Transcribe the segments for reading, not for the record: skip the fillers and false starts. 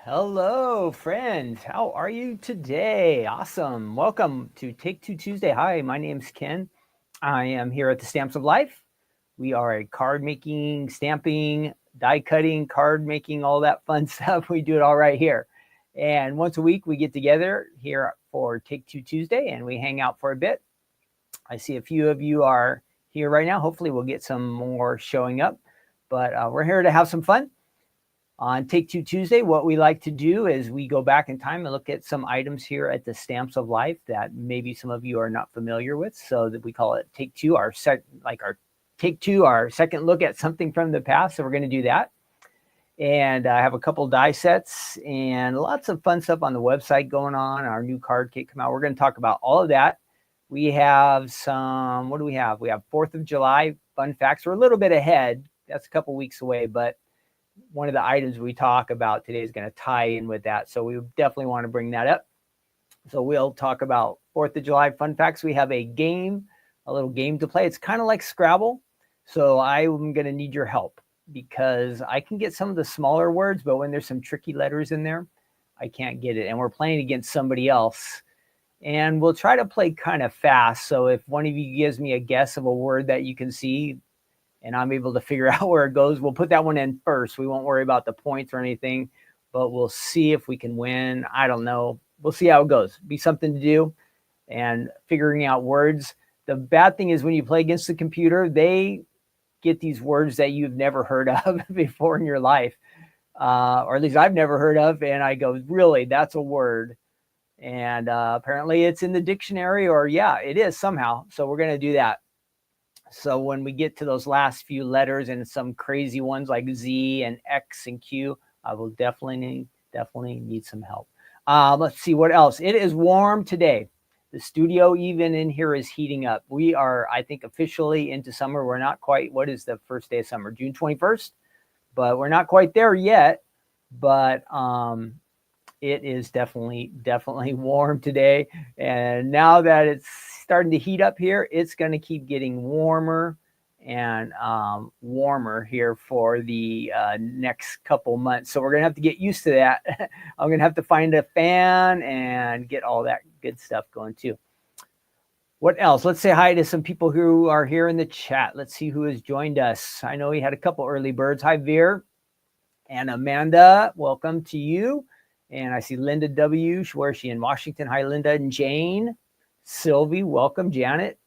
Hello, friends. How are you today? Awesome. Welcome to Take Two Tuesday. Hi, my name's Ken. I am here at the Stamps of Life. We are a card making, stamping, die cutting, card making, all that fun stuff. We do it all right here. And once a week, we get together here for Take Two Tuesday and we hang out for a bit. I see a few of you are here right now. Hopefully, we'll get some more showing up. But we're here to have some fun. On Take Two Tuesday, what we like to do is we go back in time and look at some items here at the Stamps of Life that maybe some of you are not familiar with. So that we call it Take Two, our Take Two, our second look at something from the past. So we're going to do that. And I have a couple die sets and lots of fun stuff on the website going on. Our new card kit come out. We're going to talk about all of that. We have some, what do we have? We have 4th of July fun facts. We're a little bit ahead. That's a couple weeks away, but one of the items we talk about today is going to tie in with that. So we definitely want to bring that up. So we'll talk about 4th of July fun facts. We have a game, a little game to play. It's kind of like Scrabble. So I'm going to need your help because I can get some of the smaller words, but when there's some tricky letters in there, I can't get it. And we're playing against somebody else. And we'll try to play kind of fast. So if one of you gives me a guess of a word that you can see, and I'm able to figure out where it goes, we'll put that one in first. We won't worry about the points or anything, but we'll see if we can win. I don't know. We'll see how it goes. Be something to do and figuring out words. The bad thing is when you play against the computer, they get these words that you've never heard of before in your life, or at least I've never heard of. And I go, really, that's a word. And apparently it's in the dictionary, or yeah, it is somehow. So we're going to do that. So when we get to those last few letters and some crazy ones like Z and X and Q, I will definitely need some help. Let's see what else. It is warm today. The studio even in here is heating up. We are, I think, officially into summer. We're not quite, what is the first day of summer? June 21st? But we're not quite there yet. But it is definitely warm today. And now that it's starting to heat up here, it's going to keep getting warmer and warmer here for the next couple months. So we're going to have to get used to that. I'm going to have to find a fan and get all that good stuff going too. What else? Let's say hi to some people who are here in the chat. Let's see who has joined us. I know we had a couple early birds. Hi, Veer and Amanda. Welcome to you. And I see Linda W. Where is she? In Washington. Hi, Linda and Jane. Sylvie, welcome. Janet,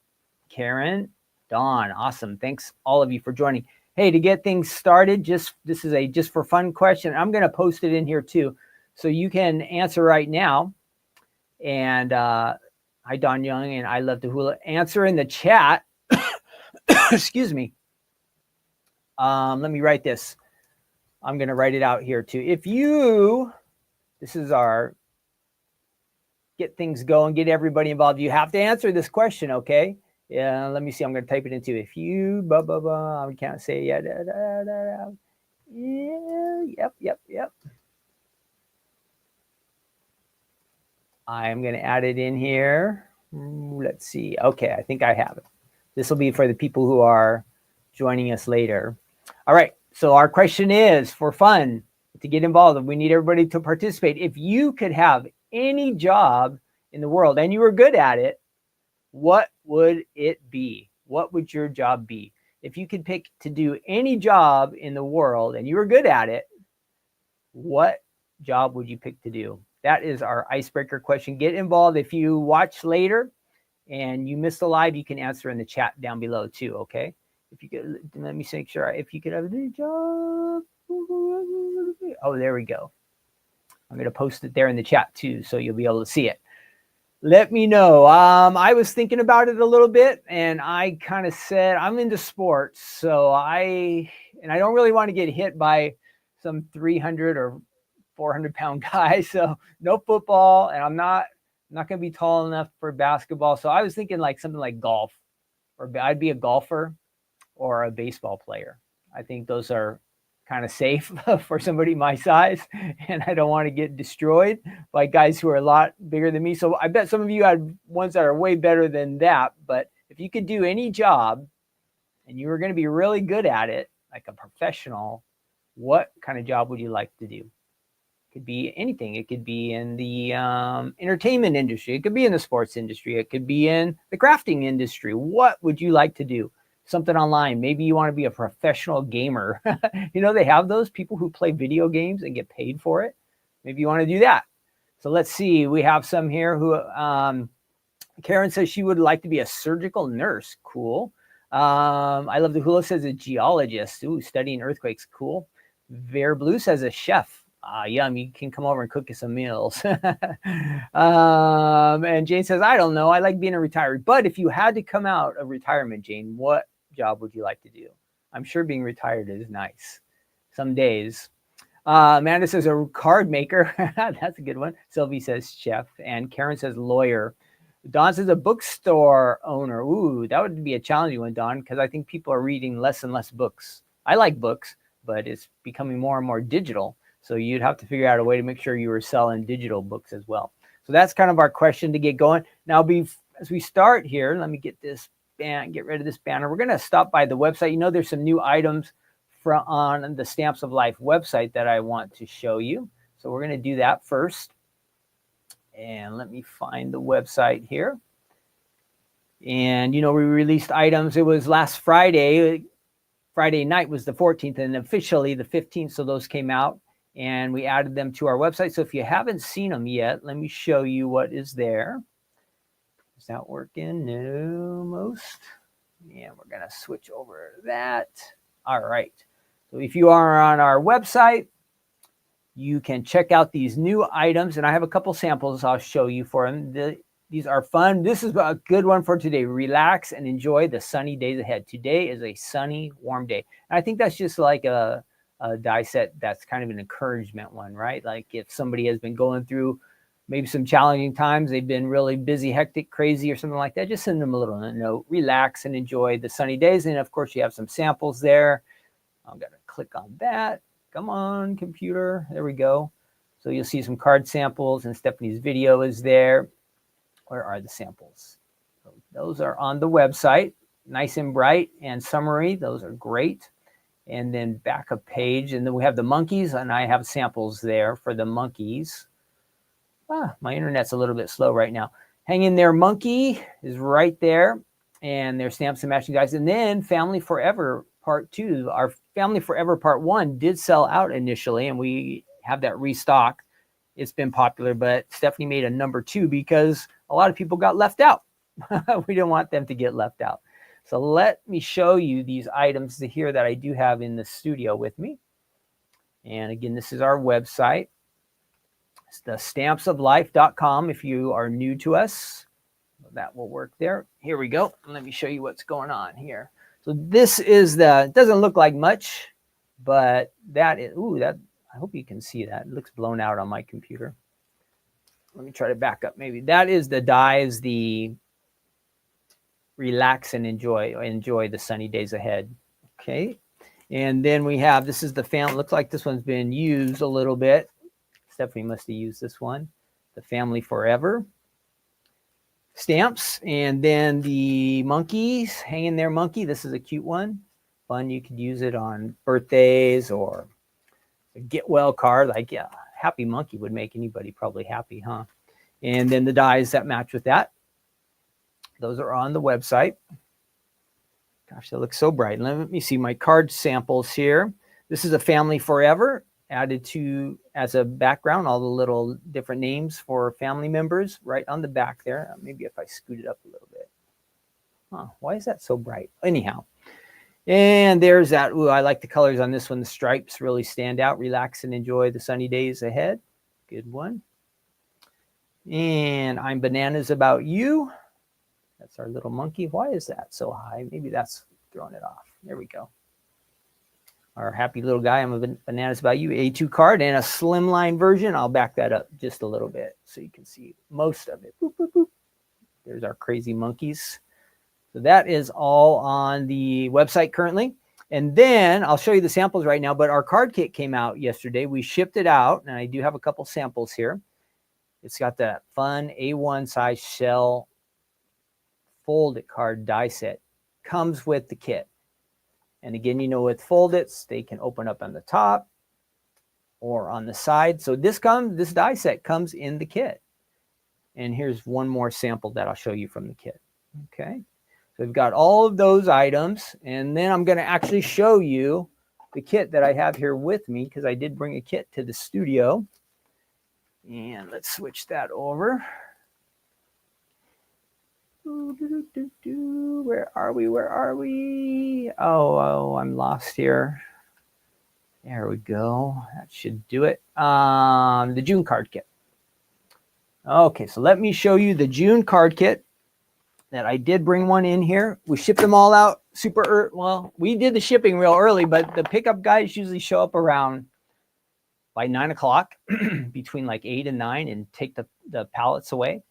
Karen, Dawn. Awesome. Thanks all of you for joining. Hey, to get things started, this is a just for fun question. I'm going to post it in here too, so you can answer right now. And hi, Don Young, and I love to hula. Answer in the chat. Excuse me. Let me write this. I'm going to write it out here too. If you... This is our get things going, get everybody involved. You have to answer this question, okay? Yeah, let me see. I'm going to type it into if you, blah, blah, blah. I can't say it yet. Yeah, yep. I'm going to add it in here. Let's see. Okay, I think I have it. This will be for the people who are joining us later. All right, so our question is for fun. To get involved, we need everybody to participate. If you could have any job in the world and you were good at it, what would it be? What would your job be? If you could pick to do any job in the world and you were good at it, what job would you pick to do? That is our icebreaker question. Get involved. If you watch later and you missed the live, you can answer in the chat down below too, okay? If you could, let me make sure. If you could have a job. Oh, there we go. I'm going to post it there in the chat too, so you'll be able to see it. Let me know. I was thinking about it a little bit, and I kind of said I'm into sports, so I don't really want to get hit by some 300 or 400-pound guy. So no football, and I'm not going to be tall enough for basketball. So I was thinking like something like golf, or I'd be a golfer or a baseball player. I think those are kind of safe for somebody my size, and I don't want to get destroyed by guys who are a lot bigger than me. So I bet some of you had ones that are way better than that. But if you could do any job and you were going to be really good at it, like a professional, what kind of job would you like to do? could be anything. It could be in the entertainment industry. It could be in the sports industry. It could be in the crafting industry. What would you like to do? Something online. Maybe you want to be a professional gamer. You know, they have those people who play video games and get paid for it. Maybe you want to do that. So let's see. We have some here who, Karen says she would like to be a surgical nurse. Cool. I love the Hula says a geologist. Ooh, studying earthquakes. Cool. Bear Blue says a chef. Yum, you can come over and cook you some meals. And Jane says, I don't know. I like being a retiree. But if you had to come out of retirement, Jane, what job would you like to do? I'm sure being retired is nice. Some days. Amanda says a card maker. That's a good one. Sylvie says chef. And Karen says lawyer. Don says a bookstore owner. Ooh, that would be a challenging one, Don, because I think people are reading less and less books. I like books, but it's becoming more and more digital. So you'd have to figure out a way to make sure you were selling digital books as well. So that's kind of our question to get going. Now, as we start here, let me get rid of this banner. We're going to stop by the website. You know, there's some new items on the Stamps of Life website that I want to show you. So we're going to do that first. And let me find the website here. And, you know, we released items. It was last Friday. Friday night was the 14th and officially the 15th. So those came out. And we added them to our website. So if you haven't seen them yet, let me show you what is there. Is that working? No, most. And we're going to switch over to that. All right. So if you are on our website, you can check out these new items. And I have a couple samples I'll show you for them. These are fun. This is a good one for today. Relax and enjoy the sunny days ahead. Today is a sunny, warm day. And I think that's just like a die set that's kind of an encouragement one, right? Like if somebody has been going through maybe some challenging times, they've been really busy, hectic, crazy, or something like that, just send them a little note, relax and enjoy the sunny days. And of course you have some samples there. I'm going to click on that. Come on, computer. There we go. So you'll see some card samples and Stephanie's video is there. Where are the samples? So those are on the website, nice and bright and summary. Those are great. And then backup page. And then we have the monkeys, and I have samples there for the monkeys. My internet's a little bit slow right now. Hang in there, monkey is right there. And there's stamps and matching guides. And then Family Forever Part 2. Our Family Forever Part 1 did sell out initially, and we have that restock. It's been popular, but Stephanie made a number 2 because a lot of people got left out. We didn't want them to get left out. So let me show you these items here that I do have in the studio with me. And again, this is our website. It's the stampsoflife.com if you are new to us. That will work there. Here we go. Let me show you what's going on here. So this is it doesn't look like much, but that is, I hope you can see that. It looks blown out on my computer. Let me try to back up maybe. That is the dies, the relax and enjoy the sunny days ahead. Okay. And then we have, this is the family. Looks like this one's been used a little bit. Stephanie must have used this one. The Family Forever stamps. And then the monkeys, hang in there, monkey. This is a cute one. Fun. You could use it on birthdays or a get well card. Like, yeah, happy monkey would make anybody probably happy, huh? And then the dies that match with that. Those are on the website. Gosh, that looks so bright. Let me see my card samples here. This is a Family Forever added to as a background, all the little different names for family members right on the back there. Maybe if I scoot it up a little bit. Why is that so bright? Anyhow. And there's that. Ooh, I like the colors on this one. The stripes really stand out. Relax and enjoy the sunny days ahead. Good one. And I'm Bananas About You. That's our little monkey. Why is that so high? Maybe that's throwing it off. There we go. Our happy little guy. I'm a Bananas About You A2 card and a slimline version. I'll back that up just a little bit so you can see most of it. Boop, boop, boop. There's our crazy monkeys. So that is all on the website currently. And then I'll show you the samples right now, but our card kit came out yesterday. We shipped it out, and I do have a couple samples here. It's got that fun A1 size shell fold-it card die set. Comes with the kit. And again, you know, with fold-its, they can open up on the top or on the side. So this die set comes in the kit. And here's one more sample that I'll show you from the kit. Okay. So we've got all of those items, and then I'm going to actually show you the kit that I have here with me, because I did bring a kit to the studio. And let's switch that over. Where are we? Where are we? Oh, I'm lost here. There we go. That should do it. The June card kit. Okay, so let me show you the June card kit that I did bring one in here. We shipped them all out super early. Well, we did the shipping real early, but the pickup guys usually show up around by 9 o'clock, between like 8 and 9, and take the pallets away.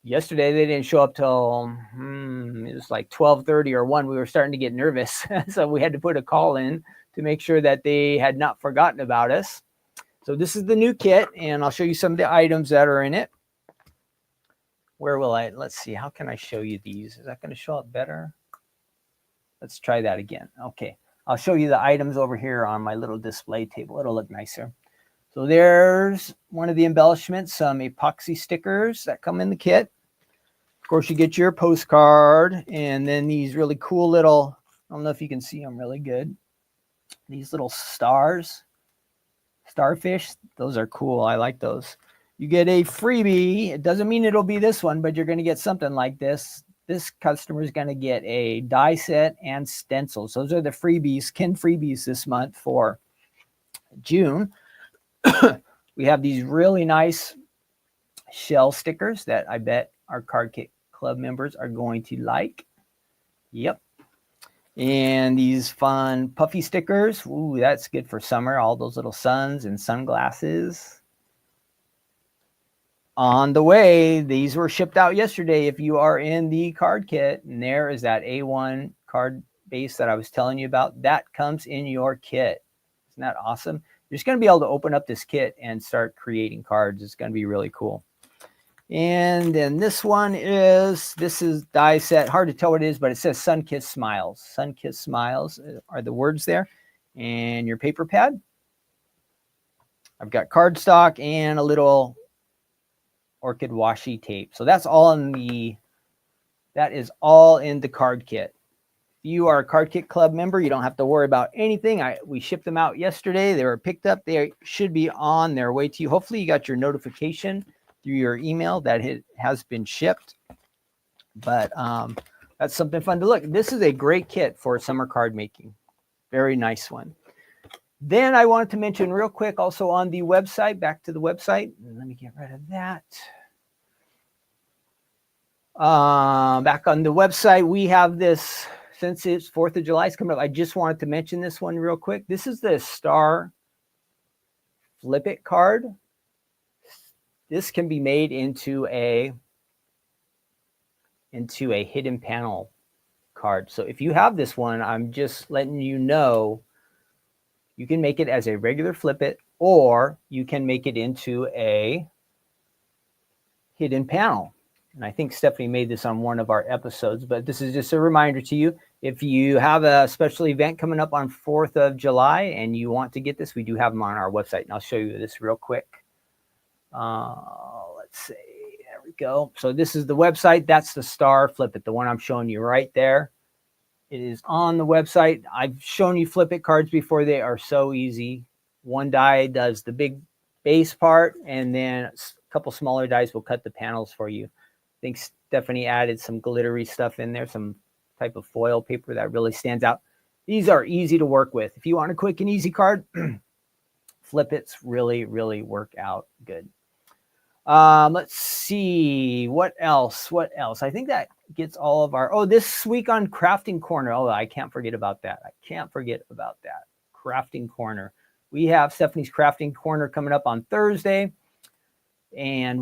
Yesterday, they didn't show up till, it was like 12:30 or 1. We were starting to get nervous. So we had to put a call in to make sure that they had not forgotten about us. So this is the new kit, and I'll show you some of the items that are in it. Where will I? Let's see. How can I show you these? Is that going to show up better? Let's try that again. Okay. I'll show you the items over here on my little display table. It'll look nicer. So there's one of the embellishments, some epoxy stickers that come in the kit. Of course, you get your postcard, and then these really cool little, I don't know if you can see them really good, these little stars, starfish. Those are cool. I like those. You get a freebie. It doesn't mean it'll be this one, but you're going to get something like this. This customer is going to get a die set and stencils. Those are the freebies, Ken freebies this month for June. We have these really nice shell stickers that I bet our Card Kit Club members are going to like. Yep. And these fun puffy stickers. Ooh, that's good for summer. All those little suns and sunglasses. On the way, these were shipped out yesterday if you are in the card kit. And there is that A1 card base that I was telling you about. That comes in your kit. Isn't that awesome? You're just going to be able to open up this kit and start creating cards. It's going to be really cool. And then this is die set. Hard to tell what it is, but it says Sun Kiss Smiles. Sun Kiss Smiles are the words there. And your paper pad. I've got cardstock and a little orchid washi tape. So that's all that is all in the card kit. If you are a Card Kit Club member, you don't have to worry about anything. We shipped them out yesterday. They were picked up. They should be on their way to you. Hopefully you got your notification through your email that it has been shipped. But that's something fun to look. This is a great kit for summer card making. Very nice one. Then I wanted to mention real quick also on the website, back to the website. Let me get rid of that. Back on the website, we have this, since it's 4th of July is coming up, I just wanted to mention this one real quick. This is the Star Flip It card. This can be made into a hidden panel card. So if you have this one, I'm just letting you know, you can make it as a regular Flip It, or you can make it into a hidden panel. And I think Stephanie made this on one of our episodes, but this is just a reminder to you. If you have a special event coming up on 4th of July and you want to get this, we do have them on our website. And I'll show you this real quick. Let's see. There we go. So this is the website. That's the Star Flip It, the one I'm showing you right there. It is on the website. I've shown you Flip It cards before. They are so easy. One die does the big base part, and then a couple smaller dies will cut the panels for you. I think Stephanie added some glittery stuff in there, some type of foil paper that really stands out. These are easy to work with. If you want a quick and easy card, Flip It's really, really work out good. Let's see. What else? I think that gets all of our, this week on Crafting Corner. I can't forget about that. Crafting Corner. We have Stephanie's Crafting Corner coming up on Thursday. And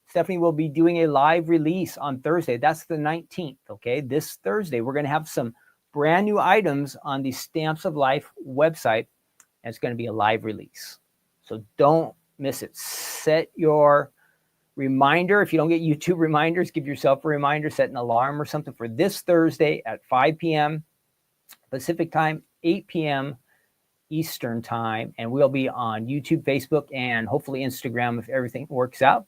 Stephanie will be doing a live release on Thursday. That's the 19th, okay? This Thursday, we're going to have some brand new items on the Stamps of Life website, and it's going to be a live release. So don't miss it. Set your reminder. If you don't get YouTube reminders, give yourself a reminder, set an alarm or something for this Thursday at 5 p.m. Pacific time, 8 p.m. Eastern time, and we'll be on YouTube, Facebook, and hopefully Instagram if everything works out.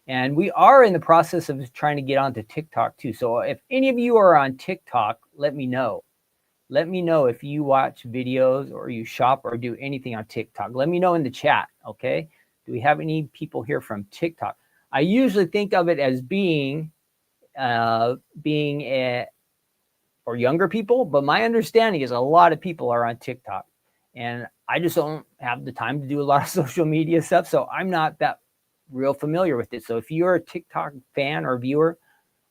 And we are in the process of trying to get onto TikTok too. So if any of you are on TikTok, let me know. Let me know if you watch videos or you shop or do anything on TikTok. Let me know in the chat, okay? Do we have any people here from TikTok? I usually think of it as being for younger people, but my understanding is a lot of people are on TikTok. And I just don't have the time to do a lot of social media stuff, so I'm not that real familiar with it. So if you're a TikTok fan or viewer,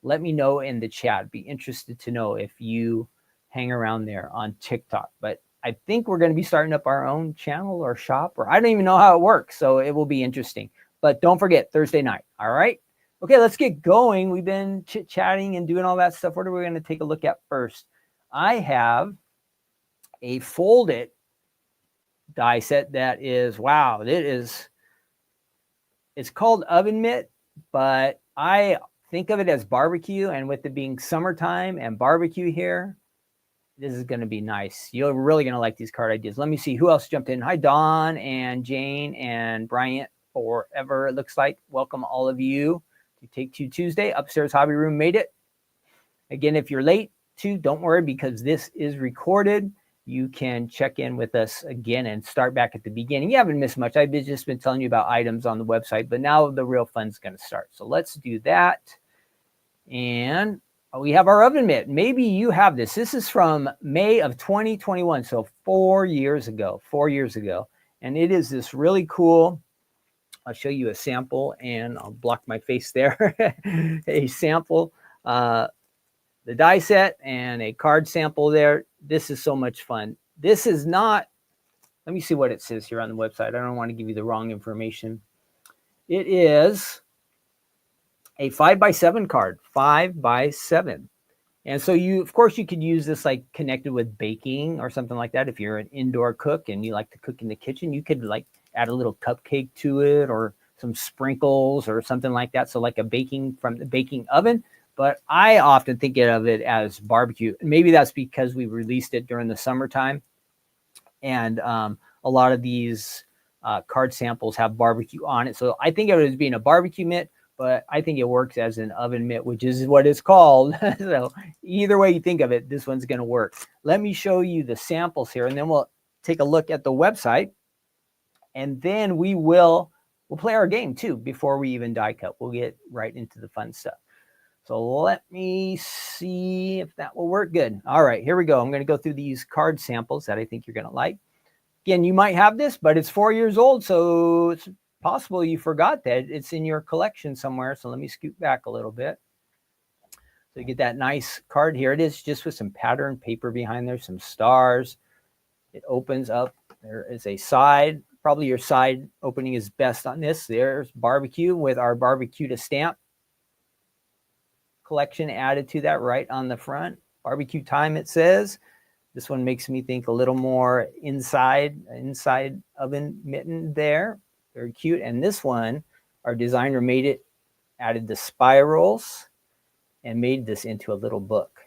let me know in the chat. Be interested to know if you hang around there on TikTok. But I think we're going to be starting up our own channel or shop, or I don't even know how it works. So it will be interesting. But don't forget, Thursday night. All right. Okay, let's get going. We've been chit-chatting and doing all that stuff. What are we going to take a look at first? I have a Fold-it die set that is, wow, it's called Oven Mitt, but I think of it as barbecue, and with it being summertime and barbecue here, this is going to be nice. You're really going to like these card ideas. Let me see who else jumped in. Hi, Dawn and Jane and Bryant, forever it looks like. Welcome all of you to Take Two Tuesday. Upstairs Hobby Room made it. Again, if you're late too, don't worry, because this is recorded. You can check in with us again and start back at the beginning. You haven't missed much. I've just been telling you about items on the website, but now the real fun's going to start. So let's do that. And we have our oven mitt. Maybe you have this. This is from May of 2021, so 4 years ago. And it is this really cool, I'll show you a sample, and I'll block my face there. A sample, the die set and a card sample there. This is so much fun. This is not, let me see what it says here on the website. I don't want to give you the wrong information. It is a 5x7 card, 5x7. And so of course, you could use this like connected with baking or something like that. If you're an indoor cook and you like to cook in the kitchen, you could like add a little cupcake to it or some sprinkles or something like that. So like a baking from the baking oven. But I often think of it as barbecue. Maybe that's because we released it during the summertime. And a lot of these card samples have barbecue on it. So I think of it as being a barbecue mitt, but I think it works as an oven mitt, which is what it's called. So either way you think of it, this one's going to work. Let me show you the samples here, and then we'll take a look at the website. And then we'll play our game too before we even die cut. We'll get right into the fun stuff. So let me see if that will work. Good. All right, here we go. I'm going to go through these card samples that I think you're going to like. Again, you might have this, but it's 4 years old, so it's possible you forgot that it's in your collection somewhere. So let me scoot back a little bit. So you get that nice card. Here it is, just with some pattern paper behind there, some stars. It opens up. There is a side. Probably your side opening is best on this. There's barbecue with our barbecue to stamp collection added to that right on the front. Barbecue time, it says. This one makes me think a little more inside oven mitten there. Very cute. And this one, our designer added the spirals and made this into a little book.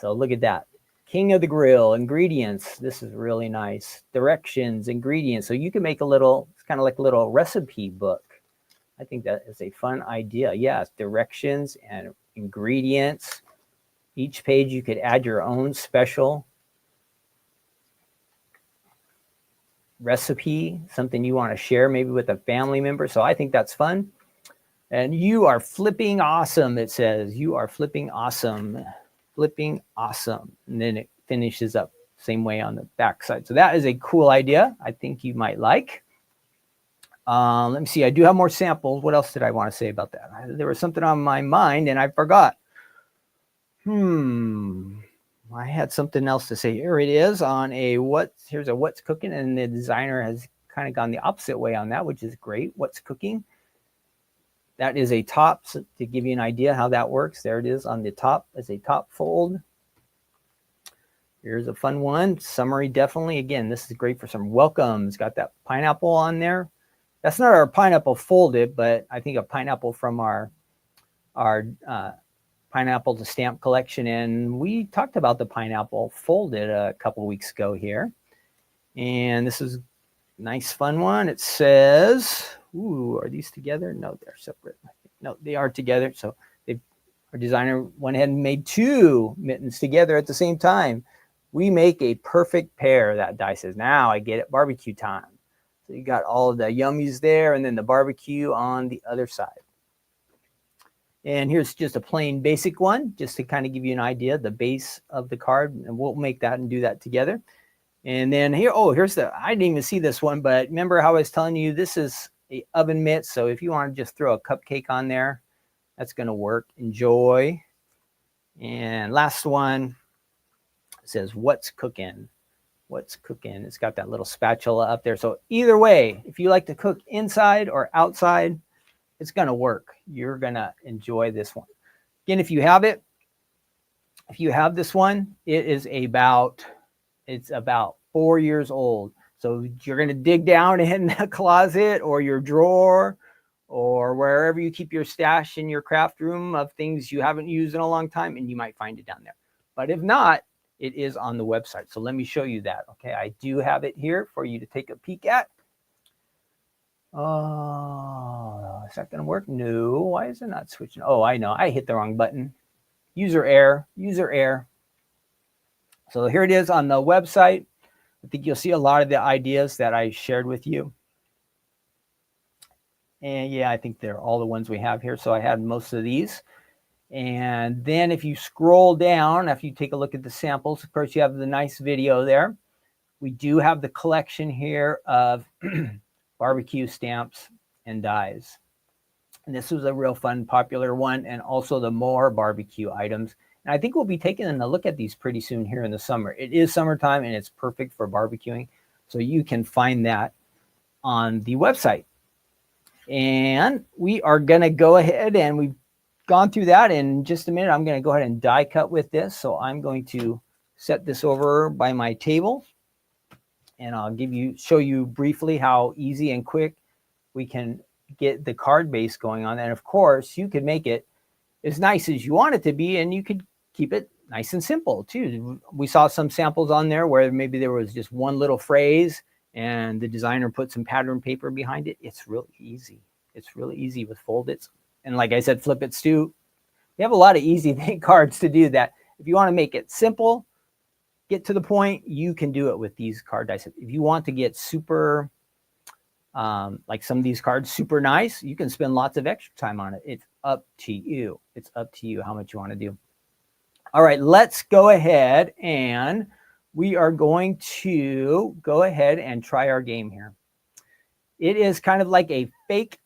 So look at that. King of the Grill, ingredients. This is really nice. Directions, ingredients. So you can make it's kind of like a little recipe book. I think that is a fun idea. Yes, directions and ingredients. Each page you could add your own special recipe, something you want to share maybe with a family member. So I think that's fun. And you are flipping awesome, it says. You are flipping awesome. Flipping awesome. And then it finishes up same way on the back side. So that is a cool idea. I think you might like. Let me see. I do have more samples. What else did I want to say about that? There was something on my mind and I forgot. I had something else to say. Here it is on here's a what's cooking, and the designer has kind of gone the opposite way on that, which is great. What's cooking. That is a top, so to give you an idea how that works. There it is on the top as a top fold. Here's a fun one. Summary, definitely. Again, this is great for some welcomes. Got that pineapple on there. That's not our pineapple folded, but I think a pineapple from our pineapple to stamp collection. And we talked about the pineapple folded a couple weeks ago here. And this is a nice fun one. It says, ooh, are these together? No, they're separate. No, they are together. So our designer went ahead and made 2 mittens together at the same time. We make a perfect pair, that die says. Now I get it, barbecue time. So you got all of the yummies there and then the barbecue on the other side. And here's just a plain basic one, just to kind of give you an idea, the base of the card. And we'll make that and do that together. And then here, oh, here's I didn't even see this one, but remember how I was telling you, this is a oven mitt. So if you want to just throw a cupcake on there, that's going to work. Enjoy. And last one says, what's cooking? What's cooking? It's got that little spatula up there. So either way, if you like to cook inside or outside, it's going to work. You're going to enjoy this one. Again, if you have this one, it's about 4 years old. So you're going to dig down in the closet or your drawer or wherever you keep your stash in your craft room of things you haven't used in a long time, and you might find it down there. But if not, it is on the website. So let me show you that. Okay, I do have it here for you to take a peek at. Oh, is that going to work? No. Why is it not switching? Oh, I know. I hit the wrong button. User error. So here it is on the website. I think you'll see a lot of the ideas that I shared with you. And yeah, I think they're all the ones we have here. So I had most of these. And then if you scroll down, after you take a look at the samples, of course, you have the nice video there. We do have the collection here of barbecue stamps and dies. And this was a real fun, popular one, and also the more barbecue items. And I think we'll be taking a look at these pretty soon here in the summer. It is summertime and it's perfect for barbecuing. So you can find that on the website. And we are going to go ahead, and we've gone through that. In just a minute, I'm going to go ahead and die cut with this. So I'm going to set this over by my table, and I'll show you briefly how easy and quick we can get the card base going on. And of course, you could make it as nice as you want it to be, and you could keep it nice and simple too. We saw some samples on there where maybe there was just one little phrase and the designer put some pattern paper behind it. It's really easy. It's really easy with Fold-its. And like I said, Flip-its too. We have a lot of easy cards to do that. If you want to make it simple, get to the point, you can do it with these card dice. If you want to get super, like some of these cards, super nice, you can spend lots of extra time on it. It's up to you. It's up to you how much you want to do. All right, let's go ahead, and we are going to go ahead and try our game here. It is kind of like a fake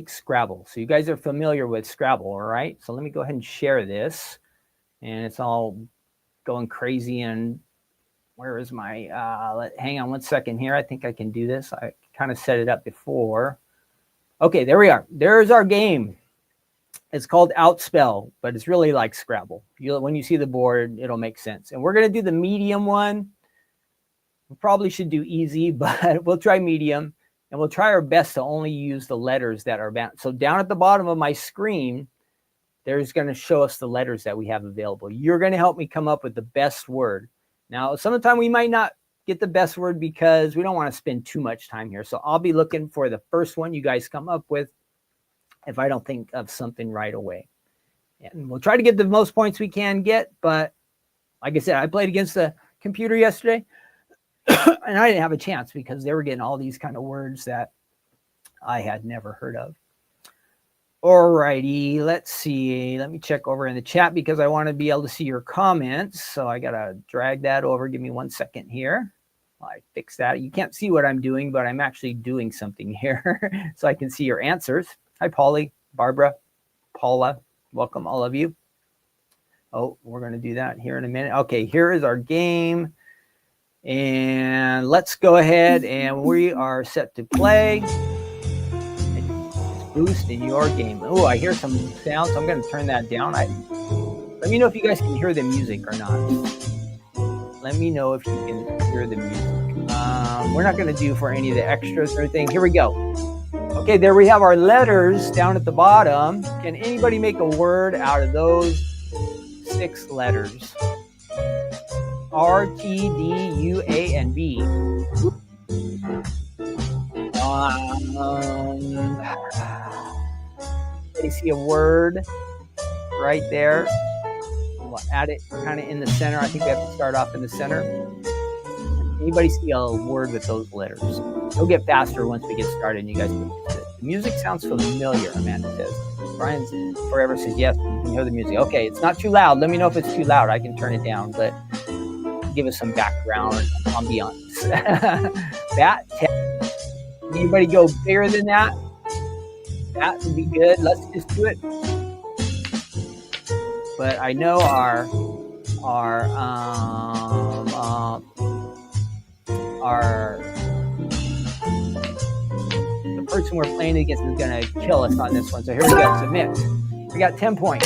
Scrabble. So you guys are familiar with Scrabble, all right? So let me go ahead and share this. And it's all going crazy. And where is my, hang on one second here. I think I can do this. I kind of set it up before. Okay, there we are. There's our game. It's called Outspell, but it's really like Scrabble. When you see the board, it'll make sense. And we're going to do the medium one. We probably should do easy, but we'll try medium. And we'll try our best to only use the letters that are bound. So down at the bottom of my screen, there's going to show us the letters that we have available. You're going to help me come up with the best word. Now, some of the time we might not get the best word because we don't want to spend too much time here. So I'll be looking for the first one you guys come up with if I don't think of something right away. And we'll try to get the most points we can get. But like I said, I played against the computer yesterday. And I didn't have a chance because they were getting all these kind of words that I had never heard of. All righty, let's see. Let me check over in the chat because I want to be able to see your comments. So I got to drag that over. Give me 1 second here. I fix that. You can't see what I'm doing, but I'm actually doing something here so I can see your answers. Hi, Polly, Barbara, Paula. Welcome, all of you. Oh, we're going to do that here in a minute. Okay, here is our game. And let's go ahead, and we are set to play. It's boosting your game. Oh, I hear some sounds. So I'm going to turn that down. Let me know if you guys can hear the music or not. Let me know if you can hear the music. We're not going to do for any of the extras or anything. Here we go. Okay, there we have our letters down at the bottom. Can anybody make a word out of those 6 letters? R, T, D, U, A, and B. They see a word right there. We'll add it kind of in the center. I think we have to start off in the center. Anybody see a word with those letters? It'll get faster once we get started and you guys can use it. The music sounds familiar, Amanda says. Brian forever says yes, you can hear the music. Okay, it's not too loud. Let me know if it's too loud. I can turn it down, but give us some background ambiance. That, anybody go bigger than that? That would be good. Let's just do it. But I know the person we're playing against is going to kill us on this one. So here we go. Submit. We got 10 points.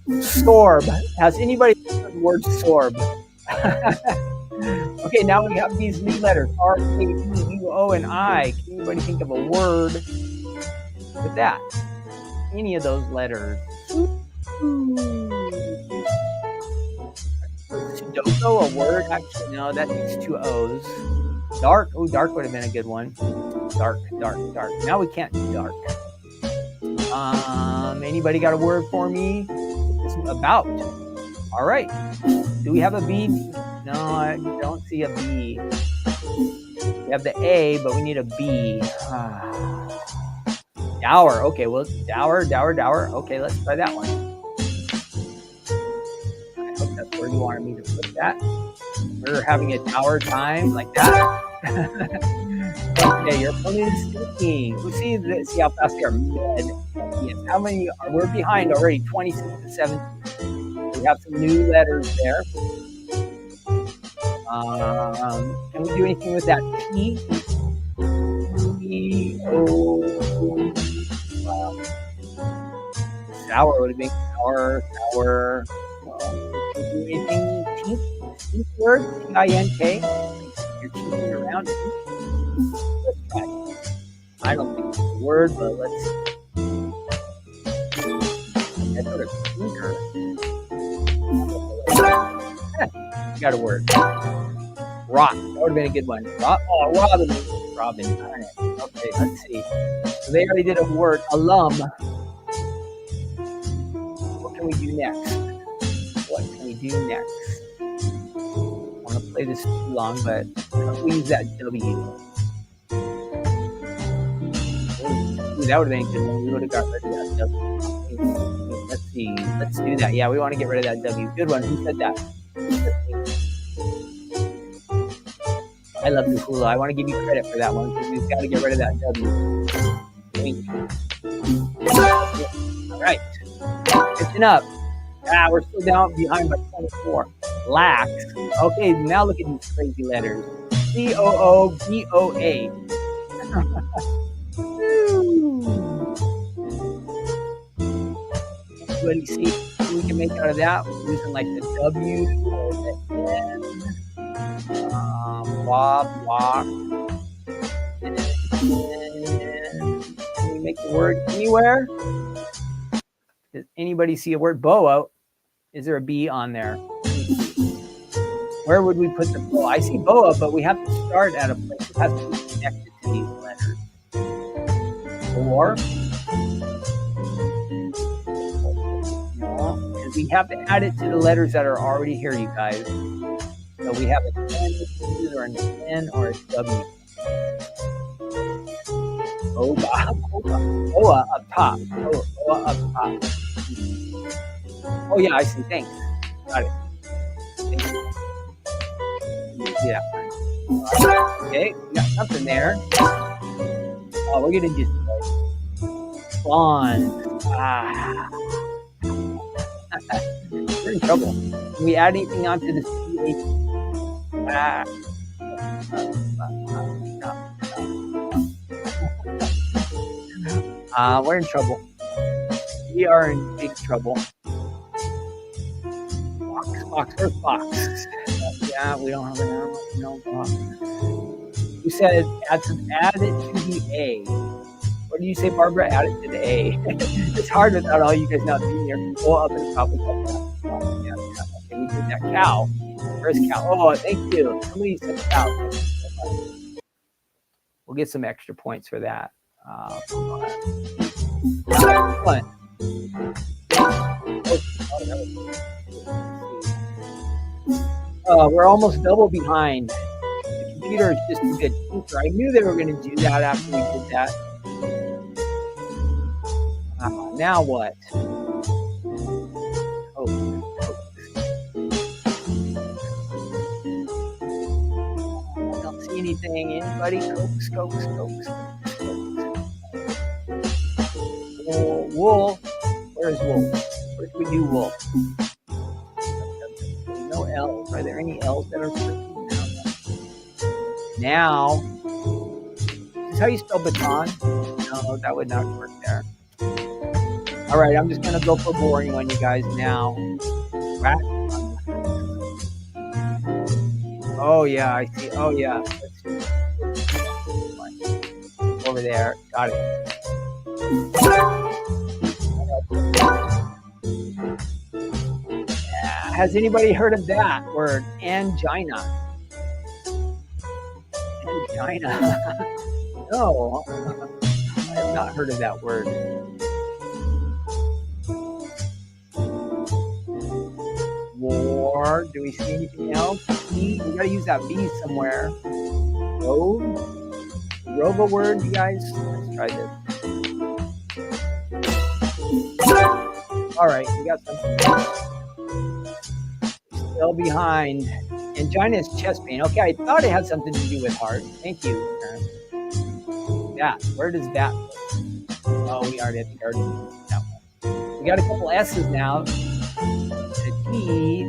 Sorb. Has anybody heard the word sorb? Okay, now we have these new letters. R, K, E, U, O, and I. Can anybody think of a word with that? Any of those letters? Sudoku, a word? Actually, no, that takes 2 O's. Dark. Oh, dark would have been a good one. Dark. Now we can't do dark. Anybody got a word for me? This is about. All right. Do we have a B? No, I don't see a B. We have the A, but we need a B. Dower. Okay, well, dower. Okay, let's try that one. I hope that's where you wanted me to put that. We're having a dower time like that. Okay, your opponent is speaking. See how fast they are. Yes. How many we're behind already? 26 to 17. We have some new letters there. Can we do anything with that T? T-O. Wow. Sour would have been sour. Can we do anything? Teeth word? T-I-N-K. You're teething around. Let's try it. I don't think it's a word, but let's see. I put a finger. You got a word. Rock. That would have been a good one. Robin. Darn it. Okay, let's see. So they already did a word. Alum. What can we do next? I want to play this too long, but we use that W. Ooh, that would have been a good one. We would have got rid of that W. Let's see. Let's do that. Yeah, we want to get rid of that W. Good one. Who said that? I love the hula. I want to give you credit for that one because we've got to get rid of that W. All right. Catching up. We're still down behind by 24. Lax. Okay, now look at these crazy letters. C-O-O-B-O-A. Anybody see what we can make out of that? Using like the W or the N. Walk. And can we make the word anywhere? Does anybody see a word? Boa. Is there a B on there? Where would we put the boa? I see boa, but we have to start at a place that has to be connected to these letters. Or no, because we have to add it to the letters that are already here, you guys. So we have an N, or an N, or a W. Boa up top. Boa up top. Oh yeah, I see. Thanks. Got it. Thank you. See that one. Okay, we got something there. Oh, we're gonna just bond. We're in trouble. Can we add anything onto this PH? We're in trouble. We are in big trouble. Where's Fox? Yeah, we don't have no Fox. You said add it to the A. What did you say, Barbara? Add it to the A. It's hard without all you guys not being here. Go up and probably go down. Yeah. Okay, we did that. Cow. Where's Cal? Oh, thank you. Somebody said Cal. We'll get some extra points for that. Excellent. We're almost double behind. The computer is just a good thinker. I knew they were going to do that after we did that. Now what? I don't see anything. Anybody? Coax. Wool. Where is wool? Where do we do wool? No L's. Are there any L's that are freaking now? Is this how you spell baton? No, that would not work there. All right, I'm just gonna go for a boring one, you guys. Now, rat. Oh yeah, I see. Oh yeah. Over there. Got it. Has anybody heard of that word? Angina. Angina. No, I have not heard of that word. War. Do we see anything else? B. We gotta use that B somewhere. Rove a word, you guys. Let's try this. All right, we got something. Still behind. Angina is chest pain. Okay, I thought it had something to do with heart. Thank you, Karen. That. Where does that go? Oh, we already had that one. We got a couple S's now. A T.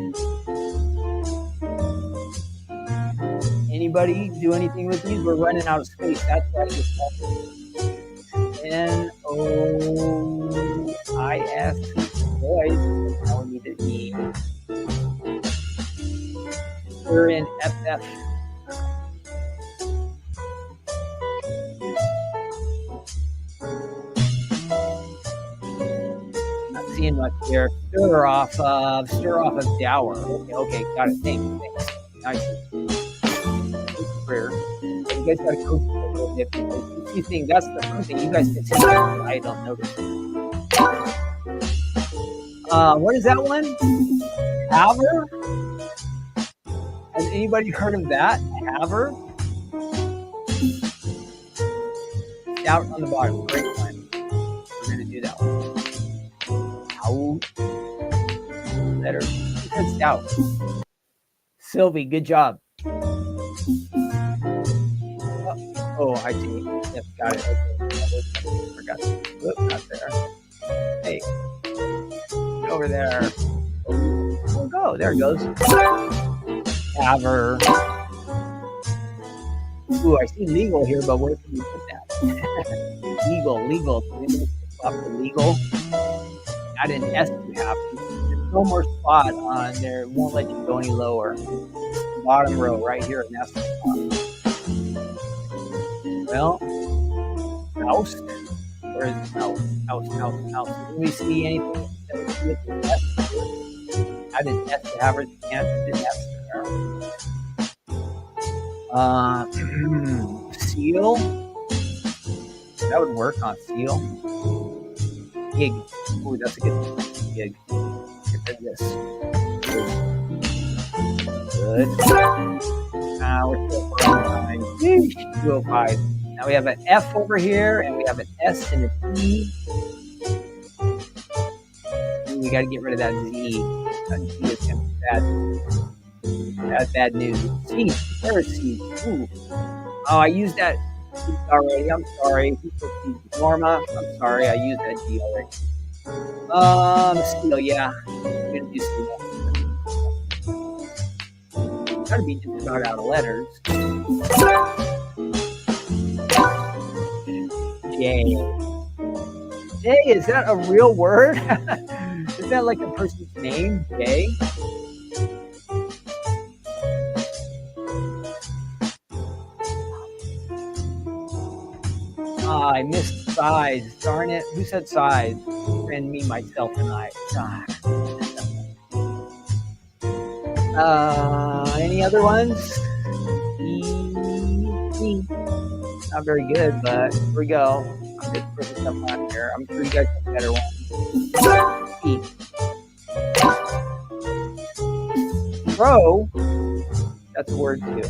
Anybody do anything with these? We're running out of space. That's why I just called it. N-O-I-S. Boys. Now we need an E. We're in FF. Not seeing much here. Stir off of Dower. Okay, got it. Thanks. Nice. Prayer. You guys gotta coach a little bit because you see that's the first thing you guys can see. I don't notice. What is that one? Haver? Has anybody heard of that? Haver? Out on the bottom. Great one. We're gonna do that one. Out. Letter. It says stout. Sylvie, good job. Oh, I see. Yep, got it. Okay. Forgot. Whoop, not there. Hey. Get over there. Oh, go. There it goes. Haver. Ooh, I see legal here, but where can we put that? Legal. Swap to legal. Add an S you have. There's no more spot on there. It won't let you go any lower. Bottom row right here, and that's the spot. Well, house. Where is the house? House. Do we see anything that would be with the S here? Add an S to have it. Can't do the S there. Seal. That would work on seal. Gig. Ooh, that's a good one. Gig. Get rid of this. Good. We're still 205. Now we have an F over here, and we have an S and a T. Ooh, we got to get rid of that Z. That Z is going to be bad. That's bad news. C. Where is C? Ooh. Oh, I used that G already. I'm sorry. Norma. I'm sorry. I used that G already. Steel. Yeah. I'm going to do steel. Gotta be just about out of letters. J. J, is that a real word? Is that like a person's name? J? I missed size. Darn it. Who said size? And me, myself, and I. Any other ones? Not very good, but here we go. I'm just putting stuff on here. I'm sure you guys have better ones. E. Pro. That's a word too.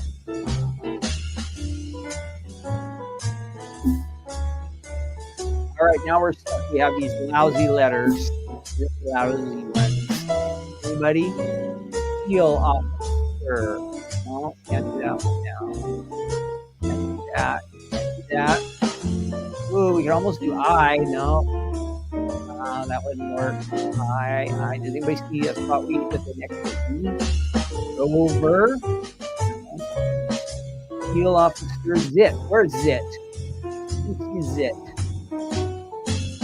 All right, now we're stuck. We have these lousy letters. Lousy ones. Anybody? Peel officer. No, can't do that one now. Can't do that. Can't do that. Ooh, we can almost do I. No. That wouldn't work. I. Does anybody see a spot we put the next one? Over. Peel officer. Zit. Where's zit? Who's zit?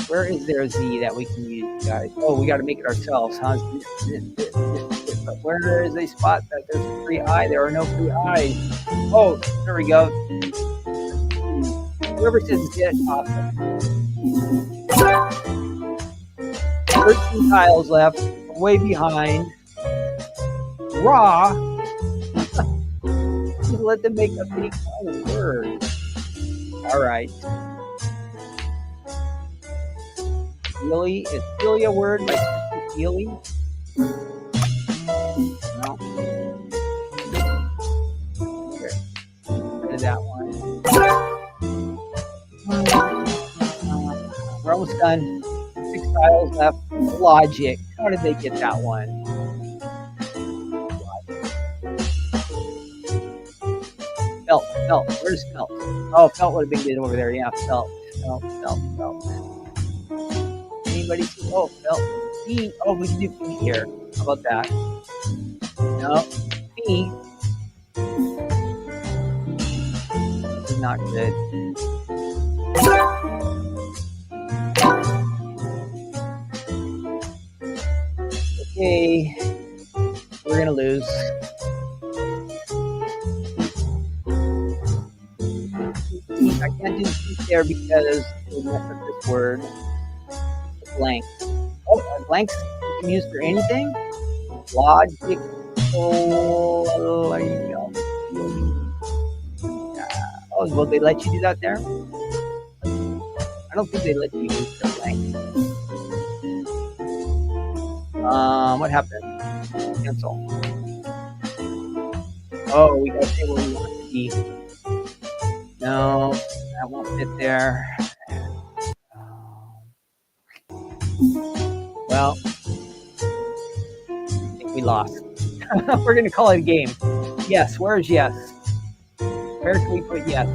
Where is there a Z that we can use, guys? Oh, we got to make it ourselves, huh? Zit. But where is a spot that there's a free I? There are no free I's. Oh, there we go. Whoever says zit, awesome. 13 tiles left, way behind. Raw. Just let them make a big word. All right. Really? Is really a word like really? No. Okay. Rid of that one. We're almost done. 6 tiles left. Logic. How did they get that one? Felt. Where's felt? Oh, felt would have been good over there. Yeah, felt. Anybody see? Oh, felt. Feet. Oh, we can do feet here. How about that? No. Feet. This is not good. Okay. We're going to lose. I can't do feet there because we messed up this word. Blank. Oh, blanks you can use for anything. Logic. Oh, there you go. Oh, will they let you do that there? I don't think they let you use the blank. What happened? Cancel. Oh, we gotta say where we want it to be. No, that won't fit there. Well, I think we lost. We're going to call it a game. Yes, where's yes? Where can we put yes?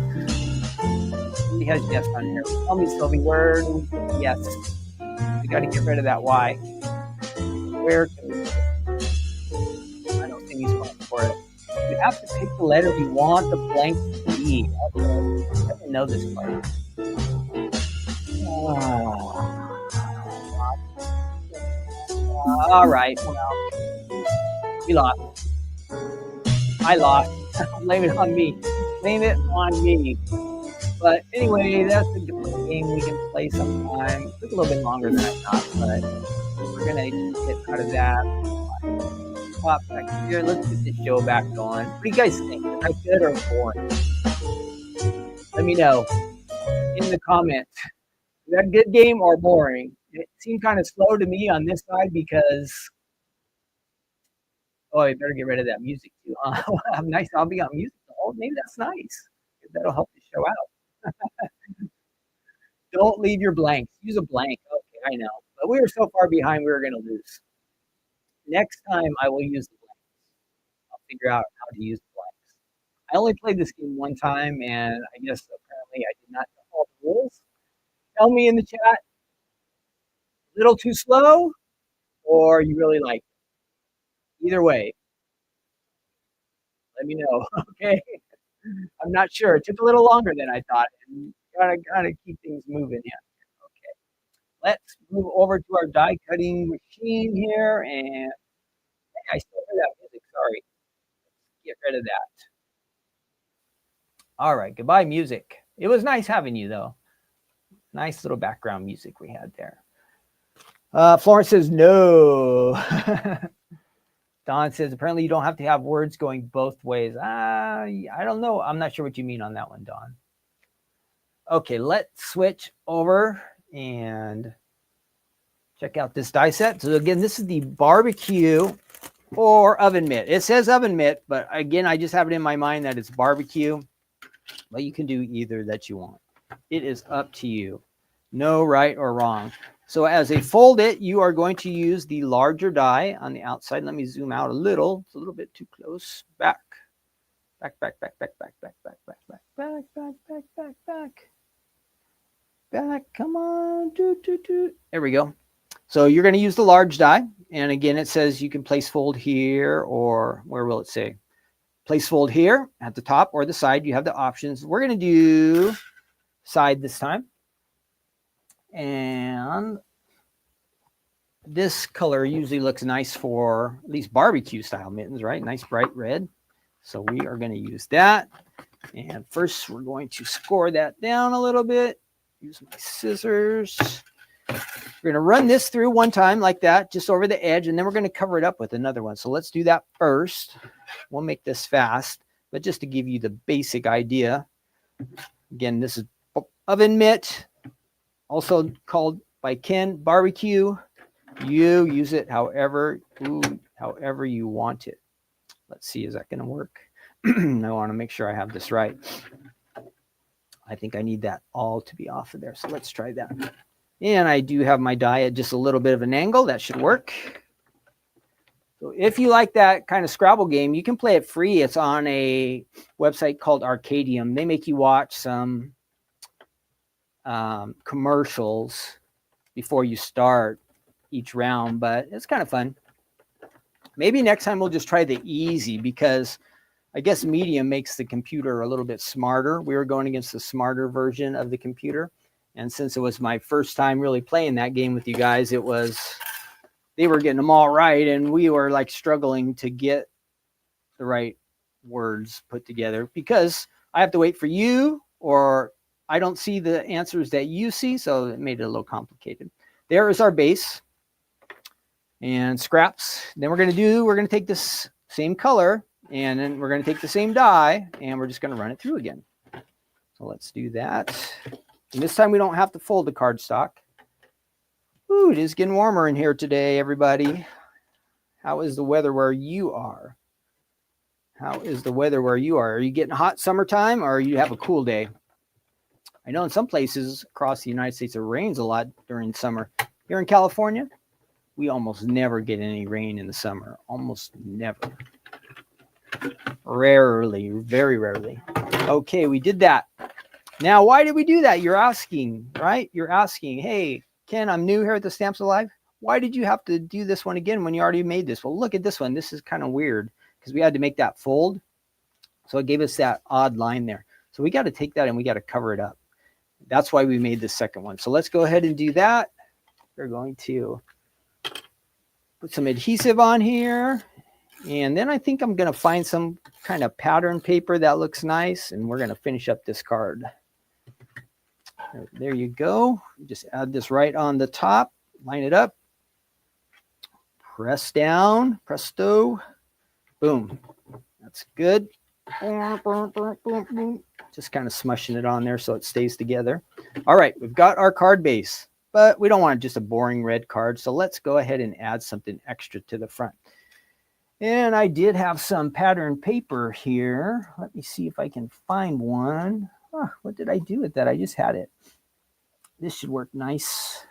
He has yes on here. Tell me, Sylvie, where do we put yes? We got to get rid of that Y. Where can we put it? I don't think he's going for it. You have to pick the letter we want the blank to be. Okay. I didn't know this part. All right, well, we lost. I lost. Blame it on me. Blame it on me. But anyway, that's a different game we can play sometime. It took a little bit longer than I thought, but we're going to get out of that. Pop back here. Let's get the show back going. What do you guys think? Is that good or boring? Let me know in the comments. Is that a good game or boring? It seemed kind of slow to me on this side because, oh, I better get rid of that music too. I'm nice. I'll be on music. Oh, maybe that's nice. That'll help the show out. Don't leave your blanks. Use a blank. Okay, I know. But we were so far behind, we were going to lose. Next time, I will use the blanks. I'll figure out how to use the blanks. I only played this game one time, and I guess apparently I did not know all the rules. Tell me in the chat, a little too slow, or you really like it. Either way, let me know, okay? I'm not sure. It took a little longer than I thought, and gotta keep things moving here. Okay, let's move over to our die cutting machine here, and I still hear that music. Sorry, let's get rid of that. All right, goodbye, music. It was nice having you, though. Nice little background music we had there. Florence says no. Don says, apparently you don't have to have words going both ways. I don't know. I'm not sure what you mean on that one, Don. Okay, let's switch over and check out this die set. So again, this is the barbecue or oven mitt. It says oven mitt, but again, I just have it in my mind that it's barbecue. But you can do either that you want. It is up to you. No right or wrong. So as a fold it, you are going to use the larger die on the outside. Let me zoom out a little. It's a little bit too close. Back. Back, back, back, back, back, back, back, back, back, back, back, back, back, back. Back. Come on. There we go. So you're going to use the large die. And again, it says you can place fold here, or where will it say? Place fold here at the top or the side. You have the options. We're going to do side this time. And this color usually looks nice for at least barbecue style mittens, right? Nice bright red. So we are going to use that. And first we're going to score that down a little bit. Use my scissors. We're going to run this through one time like that, just over the edge, and then we're going to cover it up with another one. So let's do that first. We'll make this fast, but just to give you the basic idea. Again, this is oven mitt, also called by Ken barbecue. You use it however you want it. Let's see, is that going to work? I want to make sure I have this right. I think I need that all to be off of there. So let's try that. And I do have my die at just a little bit of an angle. That should work. So if you like that kind of Scrabble game, you can play it free. It's on a website called Arcadium. They make you watch some commercials before you start each round, but it's kind of fun. Maybe next time we'll just try the easy, because I guess medium makes the computer a little bit smarter. We were going against the smarter version of the computer. And since it was my first time really playing that game with you guys, they were getting them all right. And we were like struggling to get the right words put together, because I have to wait for you, or I don't see the answers that you see. So it made it a little complicated. There is our base and scraps. Then we're going to take this same color, and then we're going to take the same die, and we're just going to run it through again. So let's do that. And this time we don't have to fold the cardstock. Ooh, it is getting warmer in here today, everybody. How is the weather where you are? How is the weather where you are? Are you getting hot summertime, or you have a cool day? I know in some places across the United States it rains a lot during summer. Here in California, we almost never get any rain in the summer. Almost never. Rarely, very rarely. Okay, we did that. Now, why did we do that? You're asking, right? You're asking, hey, Ken, I'm new here at the Stamps Alive. Why did you have to do this one again when you already made this? Well, look at this one. This is kind of weird because we had to make that fold. So it gave us that odd line there. So we got to take that and we got to cover it up. That's why we made the second one. So let's go ahead and do that. We're going to put some adhesive on here. And then I think I'm going to find some kind of pattern paper that looks nice. And we're going to finish up this card. There you go. Just add this right on the top. Line it up. Press down. Presto. Boom. That's good. Just kind of smushing it on there so it stays together. All right. We've got our card base. But we don't want just a boring red card. So let's go ahead and add something extra to the front. And I did have some pattern paper here. Let me see if I can find one. Oh, what did I do with that? I just had it. This should work nice.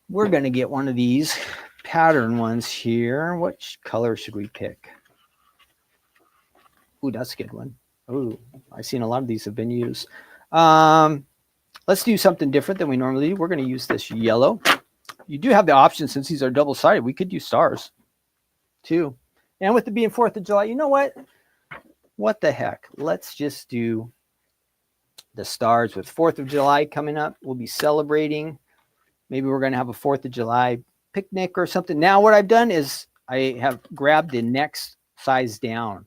We're going to get one of these pattern ones here. Which color should we pick? Ooh, that's a good one. Ooh, I've seen a lot of these have been used. Let's do something different than we normally do. We're going to use this yellow. You do have the option, since these are double-sided, we could use stars too. And with it being 4th of July, you know what? What the heck? Let's just do the stars with 4th of July coming up. We'll be celebrating. Maybe we're going to have a 4th of July picnic or something. Now what I've done is I have grabbed the next size down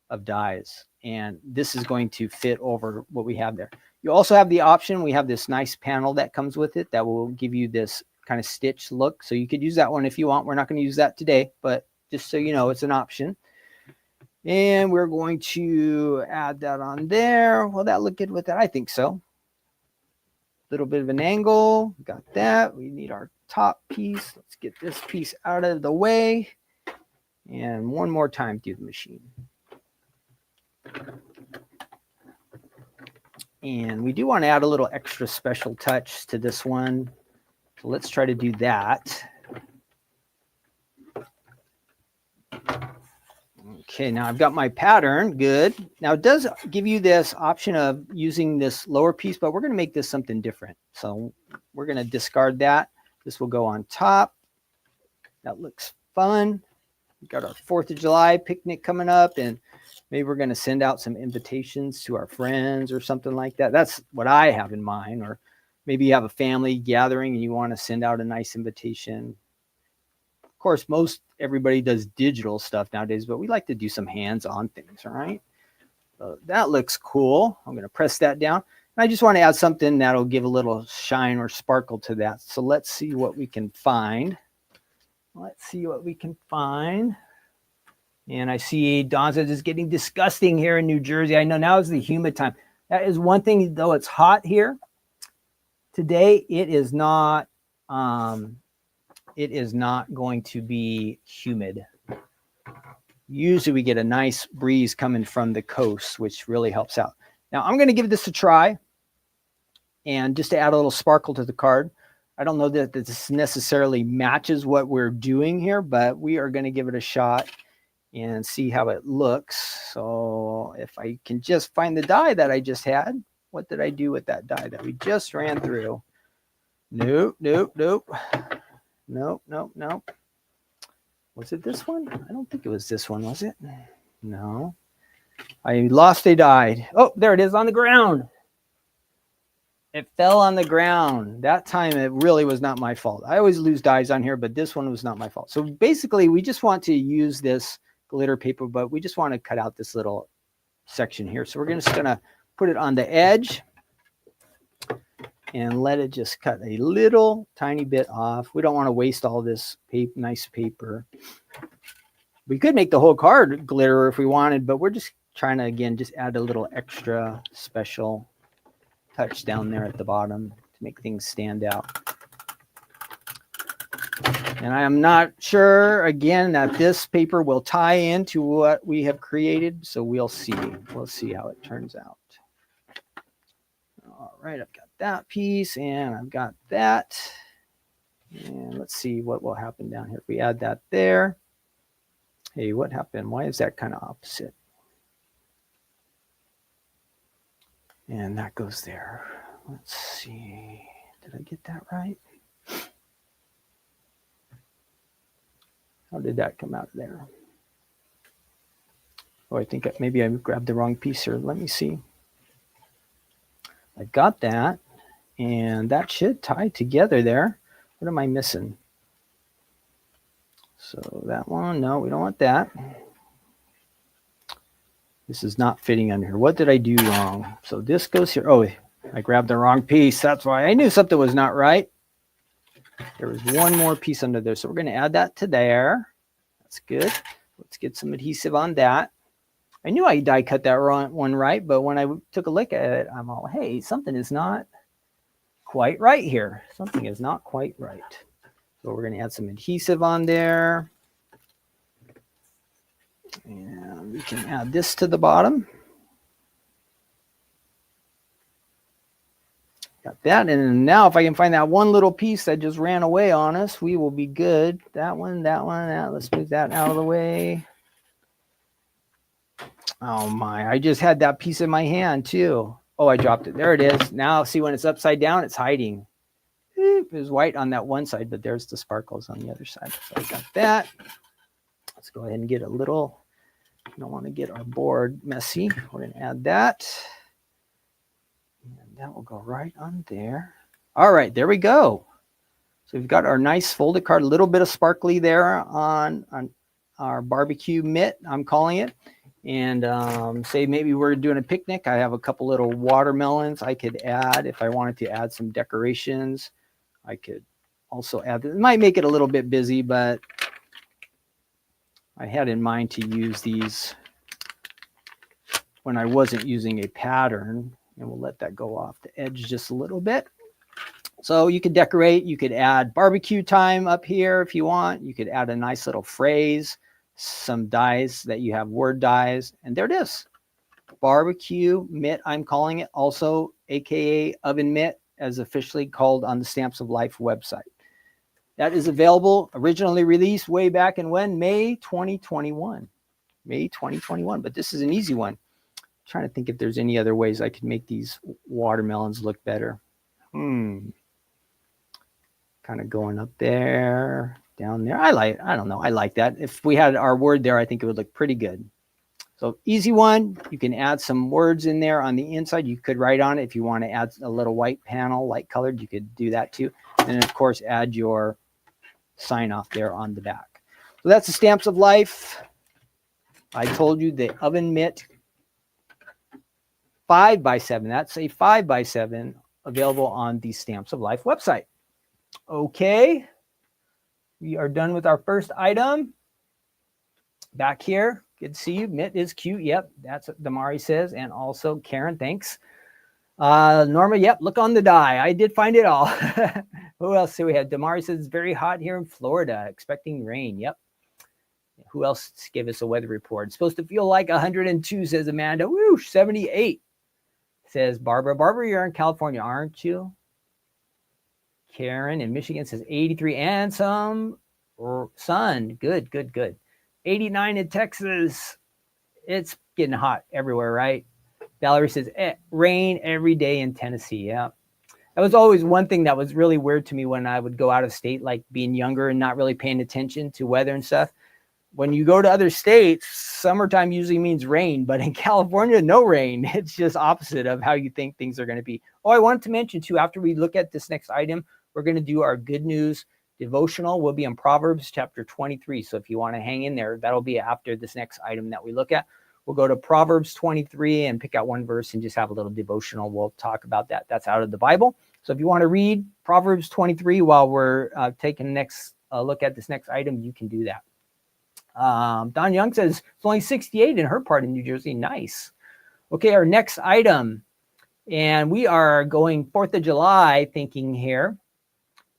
of dies. And this is going to fit over what we have there. You also have the option. We have this nice panel that comes with it that will give you this kind of stitch look. So you could use that one if you want. We're not going to use that today, but just so you know, it's an option. And we're going to add that on there. Will that look good with that? I think so. Little bit of an angle. Got that. We need our top piece. Let's get this piece out of the way. And one more time through the machine. And we do want to add a little extra special touch to this one. So let's try to do that. Okay, now I've got my pattern. Good. Now it does give you this option of using this lower piece, but we're going to make this something different. So we're going to discard that. This will go on top. That looks fun. We've got our 4th of July picnic coming up, and maybe we're going to send out some invitations to our friends or something like that. That's what I have in mind. Or maybe you have a family gathering and you want to send out a nice invitation. Of course, everybody does digital stuff nowadays, but we like to do some hands-on things, all right? So that looks cool. I'm going to press that down. And I just want to add something that'll give a little shine or sparkle to that. So let's see what we can find. Let's see what we can find. And I see Dawn says it's getting disgusting here in New Jersey. I know now is the humid time. That is one thing, though it's hot here. Today, it is not going to be humid. Usually we get a nice breeze coming from the coast, which really helps out. Now I'm going to give this a try. And just to add a little sparkle to the card. I don't know that this necessarily matches what we're doing here, but we are going to give it a shot and see how it looks. So if I can just find the die that I just had. What did I do with that die that we just ran through? Nope. Nope. Was it this one? I don't think it was this one, was it? No. I lost a die. Oh, there it is on the ground. It fell on the ground. That time it really was not my fault. I always lose dies on here, but this one was not my fault. So basically we just want to use this glitter paper, but we just want to cut out this little section here. So we're just going to put it on the edge and let it just cut a little tiny bit off. We don't want to waste all this nice paper. We could make the whole card glitter if we wanted, but we're just trying to, again, just add a little extra special touch down there at the bottom to make things stand out. And I am not sure, again, that this paper will tie into what we have created. So we'll see. We'll see how it turns out. All right, I've got that piece and I've got that. And let's see what will happen down here if we add that there. Hey, what happened? Why is that kind of opposite? And that goes there. Let's see. Did I get that right? How did that come out of there? Oh, I think maybe I grabbed the wrong piece here. Let me see. I got that, and that should tie together there. What am I missing? So that one, no, we don't want that. This is not fitting under here. What did I do wrong? So this goes here. Oh, I grabbed the wrong piece. That's why I knew something was not right. There was one more piece under there. So we're going to add that to there. That's good. Let's get some adhesive on that. I knew I die cut that one right, but when I took a look at it, I'm all, hey, something is not quite right here. Something is not quite right. So we're going to add some adhesive on there. And we can add this to the bottom. Got that. And now if I can find that one little piece that just ran away on us, we will be good. That one. Let's move that out of the way. Oh my, I just had that piece in my hand too. Oh, I dropped it. There it is. Now see when it's upside down, it's hiding. It was white on that one side, but there's the sparkles on the other side. So I got that. Let's go ahead and get a little, I don't want to get our board messy. We're going to add that. And that will go right on there. All right, there we go. So we've got our nice folded card, a little bit of sparkly there on our barbecue mitt, I'm calling it. And say maybe we're doing a picnic. I have a couple little watermelons I could add if I wanted to add some decorations. I could also add, it might make it a little bit busy, but I had in mind to use these when I wasn't using a pattern, and we'll let that go off the edge just a little bit. So you could decorate, you could add barbecue time up here if you want. You could add a nice little phrase, some dies that you have, word dies, and there it is. Barbecue Mitt, I'm calling it, also aka Oven Mitt, as officially called on the Stamps of Life website. That is available, originally released way back in when? May 2021. May 2021, but this is an easy one. I'm trying to think if there's any other ways I could make these watermelons look better. Kind of going up there, down there. I don't know, I like that. If we had our word there, I think it would look pretty good. So easy one. You can add some words in there on the inside. You could write on it. If you want to add a little white panel, light colored, you could do that too. And of course, add your sign off there on the back. So that's the Stamps of Life. I told you the Oven Mitt 5x7. That's a 5x7 available on the Stamps of Life website. Okay. We are done with our first item. Back here. Good to see you. Mitt is cute. Yep. That's what Damari says. And also Karen, thanks. Norma, yep. Look on the die. I did find it all. Who else do we have? Damari says it's very hot here in Florida, expecting rain. Yep. Who else gave us a weather report? It's supposed to feel like 102, says Amanda. Woo, 78, says Barbara. Barbara, you're in California, aren't you? Karen in Michigan says 83 and some sun. Good, good, good. 89 in Texas. It's getting hot everywhere, right? Valerie says rain every day in Tennessee. Yeah. That was always one thing that was really weird to me when I would go out of state, like being younger and not really paying attention to weather and stuff. When you go to other states, summertime usually means rain, but in California, no rain. It's just opposite of how you think things are going to be. Oh, I wanted to mention too, after we look at this next item, we're going to do our good news devotional. We'll be in Proverbs chapter 23. So if you want to hang in there, that'll be after this next item that we look at. We'll go to Proverbs 23 and pick out one verse and just have a little devotional. We'll talk about that. That's out of the Bible. So if you want to read Proverbs 23 while we're taking next look at this next item, you can do that. Don Young says it's only 68 in her part of New Jersey. Nice. Okay, our next item. And we are going 4th of July thinking here.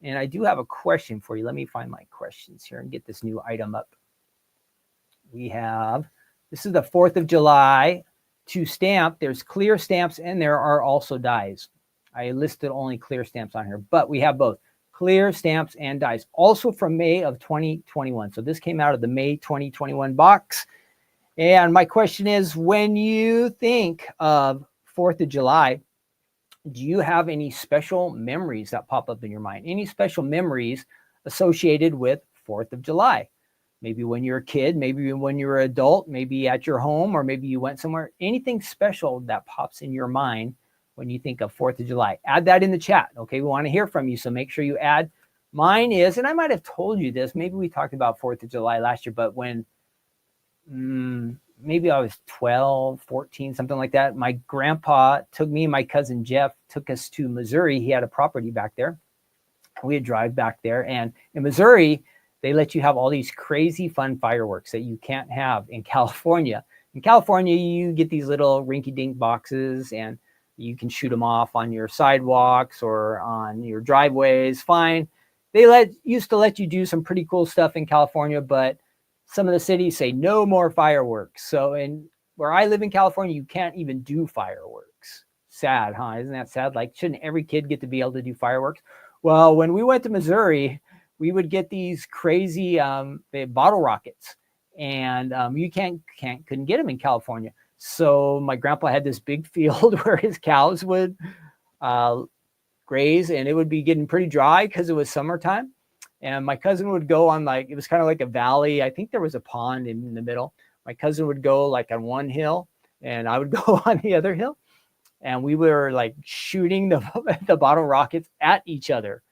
And I do have a question for you. Let me find my questions here and get this new item up. We have, this is the 4th of July to stamp. There's clear stamps and there are also dies. I listed only clear stamps on here, but we have both clear stamps and dies, also from May of 2021. So this came out of the May 2021 box. And my question is, when you think of 4th of July, do you have any special memories that pop up in your mind? Any special memories associated with 4th of July? Maybe when you're a kid, maybe when you're an adult, maybe at your home, or maybe you went somewhere. Anything special that pops in your mind when you think of 4th of July? Add that in the chat, okay? We want to hear from you, so make sure you add. Mine is, and I might have told you this, maybe we talked about 4th of July last year, but when maybe I was 12, 14, something like that, my grandpa took me and my cousin Jeff, took us to Missouri. He had a property back there. We would drive back there, and in Missouri, they let you have all these crazy fun fireworks that you can't have in California. In California, you get these little rinky-dink boxes, and you can shoot them off on your sidewalks or on your driveways. Fine. They used to let you do some pretty cool stuff in California, but some of the cities say no more fireworks. So where I live in California, you can't even do fireworks. Sad, huh? Isn't that sad? Like, shouldn't every kid get to be able to do fireworks? Well, when we went to Missouri, we would get these crazy bottle rockets, and you couldn't get them in California. So my grandpa had this big field where his cows would graze, and it would be getting pretty dry because it was summertime. And my cousin would go on, like, it was kind of like a valley. I think there was a pond in the middle. My cousin would go like on one hill, and I would go on the other hill. And we were like shooting the bottle rockets at each other.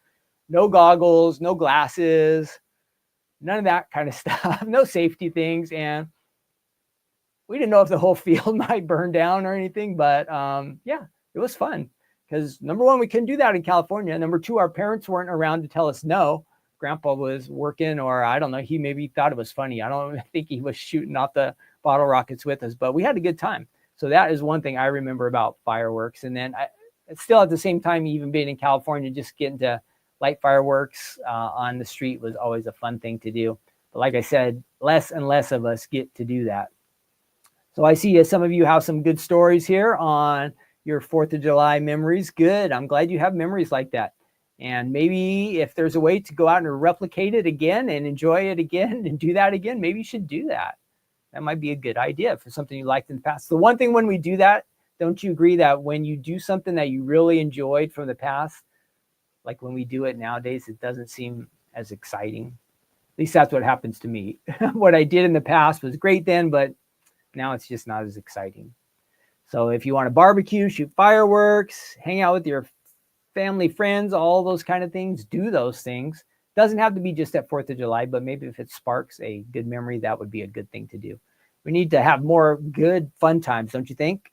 No goggles, no glasses, none of that kind of stuff, no safety things. And we didn't know if the whole field might burn down or anything, but yeah, it was fun. Because number one, we couldn't do that in California. Number two, our parents weren't around to tell us no. Grandpa was working, or I don't know, he maybe thought it was funny. I don't think he was shooting off the bottle rockets with us, but we had a good time. So that is one thing I remember about fireworks. And then still at the same time, even being in California, just getting to light fireworks on the street was always a fun thing to do. But like I said, less and less of us get to do that. So I see some of you have some good stories here on your 4th of July memories. Good. I'm glad you have memories like that. And maybe if there's a way to go out and replicate it again and enjoy it again and do that again, maybe you should do that. That might be a good idea for something you liked in the past. The one thing when we do that, don't you agree that when you do something that you really enjoyed from the past, like when we do it nowadays, it doesn't seem as exciting? At least that's what happens to me. What I did in the past was great then, but now it's just not as exciting. So if you want to barbecue, shoot fireworks, hang out with your family, friends, all those kind of things, do those things. Doesn't have to be just at 4th of July, but maybe if it sparks a good memory, that would be a good thing to do. We need to have more good fun times, don't you think?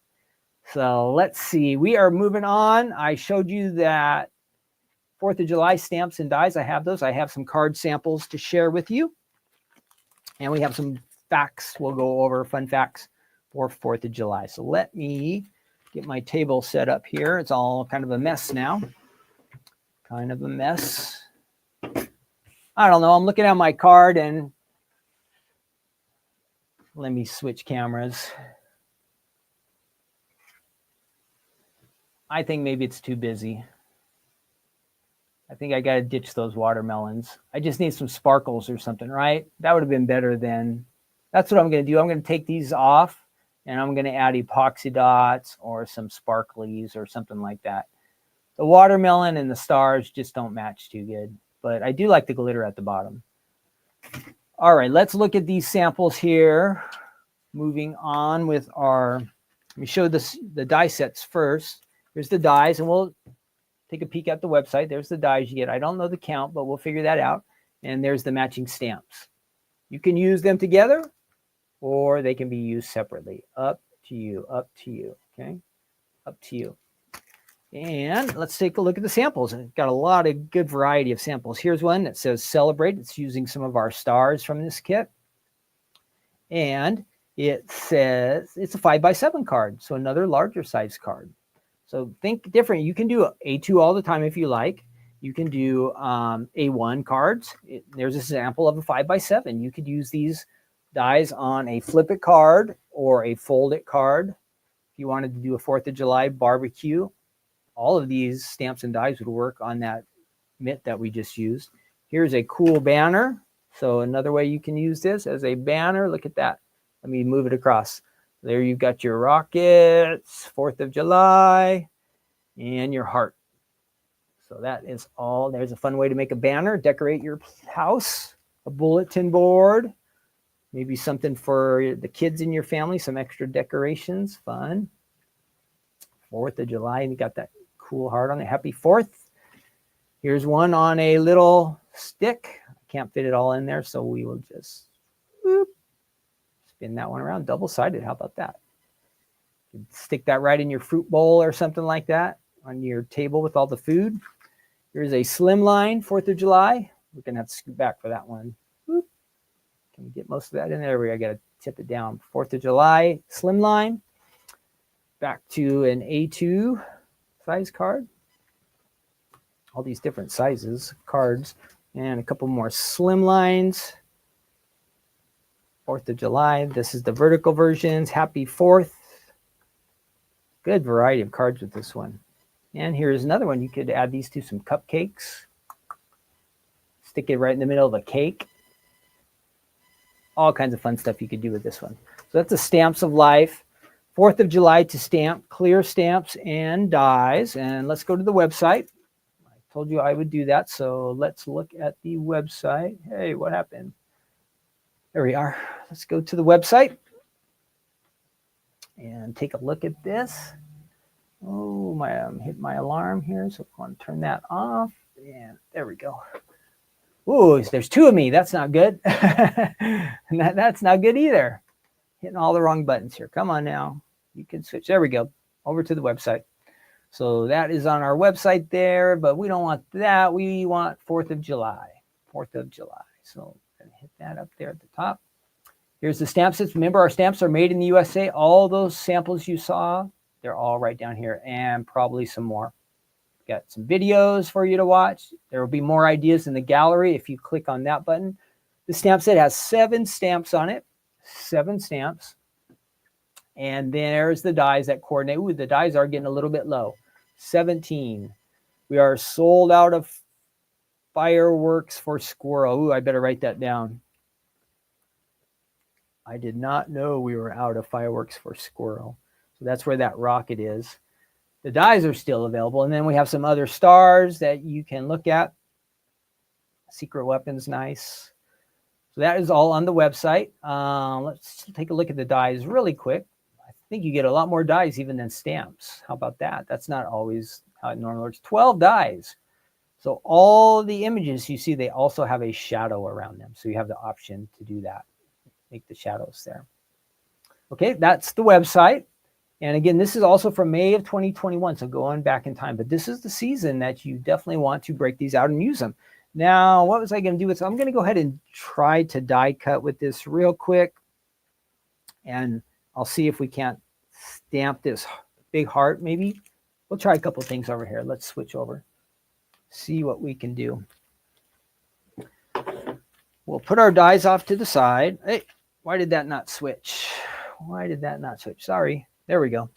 So let's see. We are moving on. I showed you that 4th of July stamps and dies. I have those. I have some card samples to share with you. And we have some facts. We'll go over fun facts for 4th of July. So let me get my table set up here. It's all kind of a mess now. Kind of a mess. I don't know. I'm looking at my card and let me switch cameras. I think maybe it's too busy. I think I got to ditch those watermelons. I just need some sparkles or something, right? That would have been better than, that's what I'm going to do. I'm going to take these off and I'm going to add epoxy dots or some sparklies or something like that. The watermelon and the stars just don't match too good, but I do like the glitter at the bottom. All right, let's look at these samples here. Moving on with our, let me show this, the die sets first. Here's the dies, and we'll take a peek at the website. There's the dies you get. I don't know the count, but we'll figure that out. And there's the matching stamps. You can use them together, or they can be used separately. Up to you, okay? Up to you. And let's take a look at the samples. I've got a lot of good variety of samples. Here's one that says Celebrate. It's using some of our stars from this kit. And it says it's a 5x7 card, so another larger size card. So think different. You can do A2 all the time if you like. You can do A1 cards. There's a sample of a 5x7. You could use these dies on a flip it card or a fold it card. If you wanted to do a 4th of July barbecue, all of these stamps and dies would work on that mitt that we just used. Here's a cool banner. So another way you can use this as a banner. Look at that. Let me move it across. There you've got your rockets, 4th of July, and your heart. So that is all. There's a fun way to make a banner, decorate your house, a bulletin board, maybe something for the kids in your family, some extra decorations, fun. 4th of July, and you got that cool heart on it. Happy 4th. Here's one on a little stick. I can't fit it all in there, so we will just whoop, spin that one around, double-sided. How about that? You can stick that right in your fruit bowl or something like that on your table with all the food. Here's a slimline 4th of July. We're going to have to scoot back for that one. Whoop. Can we get most of that in there? I got to tip it down. 4th of July slimline. Back to an A2 size card. All these different sizes, cards, and a couple more slim lines. 4th of July. This is the vertical versions. Happy 4th. Good variety of cards with this one. And here's another one. You could add these to some cupcakes. Stick it right in the middle of a cake. All kinds of fun stuff you could do with this one. So that's the Stamps of Life. 4th of July to stamp, clear stamps and dies. And let's go to the website. I told you I would do that. So let's look at the website. Hey, what happened? There we are. Let's go to the website and take a look at this. Oh, I'm hitting my alarm here. So I want to turn that off. And there we go. Ooh, there's two of me. That's not good. That's not good either. Hitting all the wrong buttons here. Come on now. You can switch. There we go. Over to the website. So that is on our website there, but we don't want that. We want 4th of July. 4th of July. So I'm going to hit that up there at the top. Here's the stamp sets. Remember, our stamps are made in the USA. All those samples you saw, they're all right down here, and probably some more. Got some videos for you to watch. There will be more ideas in the gallery if you click on that button. The stamp set has 7 stamps on it. 7 stamps. And there's the dies that coordinate. Ooh, the dies are getting a little bit low. 17. We are sold out of fireworks for squirrel. Ooh, I better write that down. I did not know we were out of fireworks for squirrel. So that's where that rocket is. The dies are still available. And then we have some other stars that you can look at. Secret weapons, nice. So that is all on the website. Let's take a look at the dies really quick. I think you get a lot more dies even than stamps. How about that? That's not always how it normally works. 12 dies. So all the images you see, they also have a shadow around them. So you have the option to do that. Make the shadows there. Okay, that's the website. And again, this is also from May of 2021, so going back in time. But this is the season that you definitely want to break these out and use them. Now, what was I going to do with this? I'm going to go ahead and try to die cut with this real quick. And I'll see if we can't stamp this big heart maybe. We'll try a couple things over here. Let's switch over. See what we can do. We'll put our dies off to the side. Hey, why did that not switch? Why did that not switch? Sorry. There we go.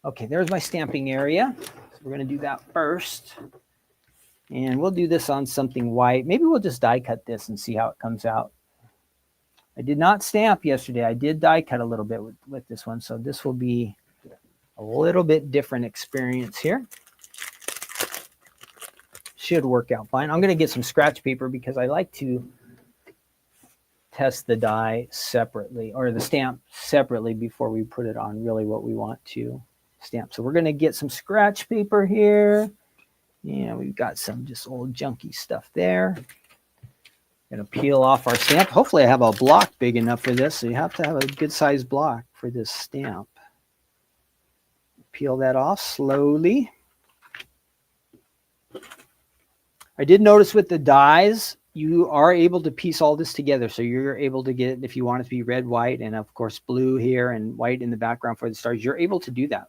Okay, there's my stamping area. So we're going to do that first. And we'll do this on something white. Maybe we'll just die cut this and see how it comes out. I did not stamp yesterday. I did die cut a little bit with this one. So this will be a little bit different experience here. Should work out fine. I'm going to get some scratch paper because I like to test the die separately, or the stamp separately, before we put it on really what we want to stamp. So we're going to get some scratch paper here. Yeah, we've got some just old junky stuff there. Going to peel off our stamp. Hopefully I have a block big enough for this. So you have to have a good sized block for this stamp. Peel that off slowly. I did notice with the dies, you are able to piece all this together. So you're able to get, if you want it to be red, white, and of course blue here and white in the background for the stars, you're able to do that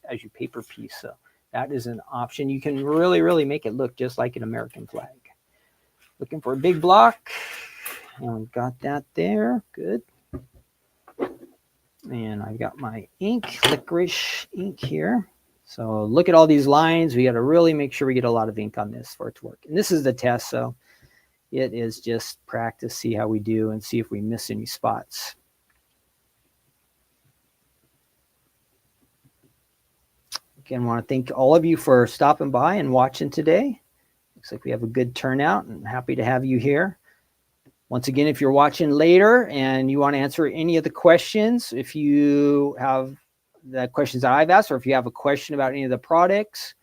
as you paper piece. So that is an option. You can really, really make it look just like an American flag. Looking for a big block. And we've got that there. Good. And I've got my ink, licorice ink here. So look at all these lines. We got to really make sure we get a lot of ink on this for it to work. And this is the test. So it is just practice, see how we do, and see if we miss any spots. Again, I want to thank all of you for stopping by and watching today. Looks like we have a good turnout, and happy to have you here. Once again, if you're watching later and you want to answer any of the questions, if you have the questions that I've asked, or if you have a question about any of the products,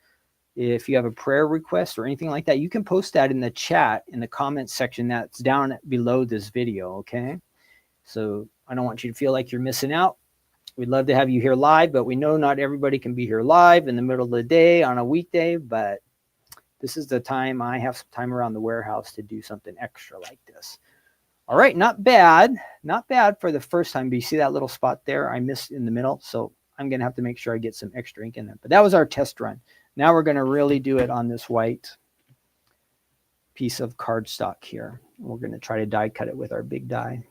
if you have a prayer request or anything like that, you can post that in the chat in the comments section that's down below this video, okay? So I don't want you to feel like you're missing out. We'd love to have you here live, but we know not everybody can be here live in the middle of the day on a weekday, but this is the time I have some time around the warehouse to do something extra like this. All right, not bad for the first time. But you see that little spot there I missed in the middle? So I'm going to have to make sure I get some extra ink in there. But that was our test run. Now we're going to really do it on this white piece of cardstock here. We're going to try to die cut it with our big die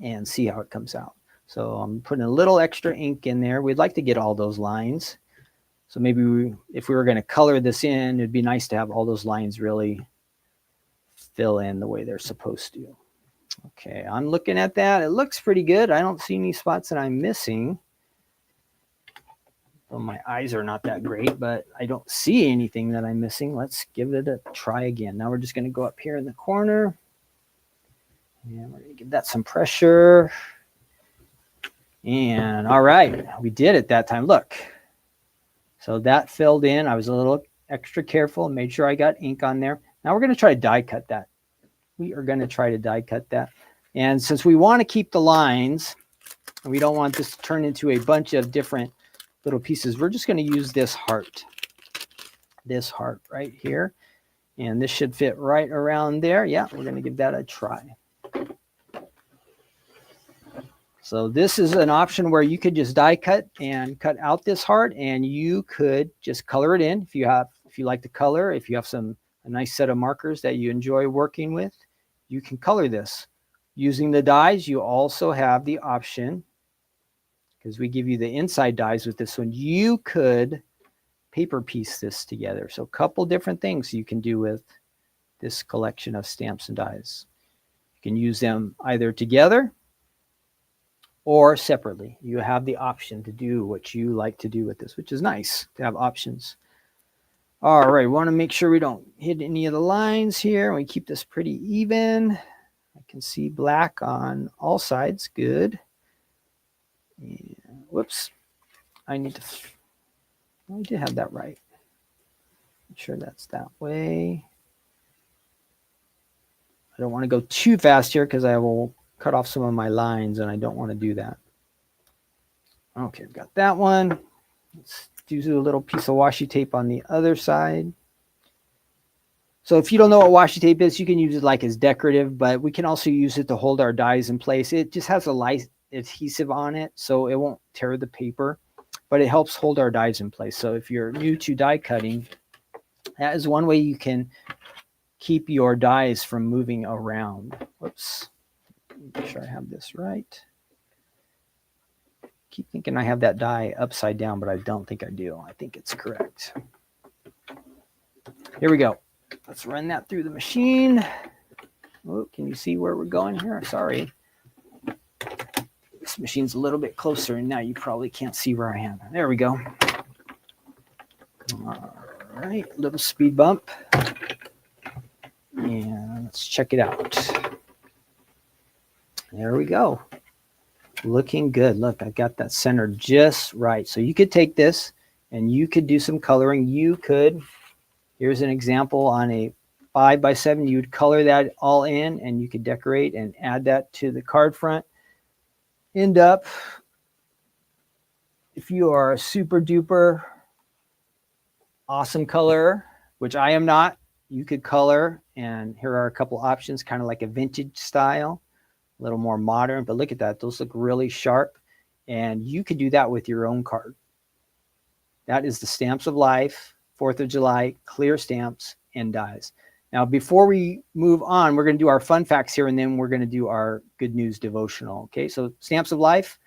and see how it comes out. So I'm putting a little extra ink in there. We'd like to get all those lines. So maybe if we were going to color this in, it'd be nice to have all those lines really fill in the way they're supposed to. Okay, I'm looking at that. It looks pretty good. I don't see any spots that I'm missing. Well, my eyes are not that great, but I don't see anything that I'm missing. Let's give it a try again. Now we're just going to go up here in the corner. And we're going to give that some pressure. And all right, we did it that time. Look. So that filled in. I was a little extra careful and made sure I got ink on there. Now we're going to try to die cut that. We are going to try to die cut that. And since we want to keep the lines, and we don't want this to turn into a bunch of different little pieces, we're just going to use this heart right here. And this should fit right around there. Yeah, we're going to give that a try. So this is an option where you could just die cut and cut out this heart, and you could just color it in if you like to color. If you have a nice set of markers that you enjoy working with, you can color this. Using the dies, you also have the option, because we give you the inside dies with this one, you could paper piece this together. So a couple different things you can do with this collection of stamps and dies. You can use them either together or separately. You have the option to do what you like to do with this, which is nice to have options. All right, we want to make sure we don't hit any of the lines here. We keep this pretty even. I can see black on all sides. Good. And, whoops. I did have that right. Make sure that's that way. I don't want to go too fast here because I will cut off some of my lines, and I don't want to do that. Okay, I've got that one. Let's do a little piece of washi tape on the other side. So if you don't know what washi tape is, you can use it like as decorative, but we can also use it to hold our dies in place. It just has a light adhesive on it, so it won't tear the paper, but it helps hold our dies in place. So if you're new to die cutting, that is one way you can keep your dies from moving around. Whoops. Make sure I have this right. Keep thinking I have that die upside down, but I don't think I do. I think it's correct. Here we go. Let's run that through the machine. Oh, can you see where we're going here? Sorry. This machine's a little bit closer, and now you probably can't see where I am. There we go. All right, little speed bump. And let's check it out. There we go. Looking good. Look, I got that center just right. So you could take this and you could do some coloring. You could, here's an example on a 5x7. You'd color that all in, and you could decorate and add that to the card front. End up, if you are a super duper awesome colorer, which I am not, you could color, and here are a couple options, kind of like a vintage style, a little more modern, but look at that. Those look really sharp, and you could do that with your own card. That is the Stamps of Life 4th of July clear stamps and dies. Now, before we move on, we're going to do our fun facts here, and then we're going to do our good news devotional. Okay, so Stamps of Life,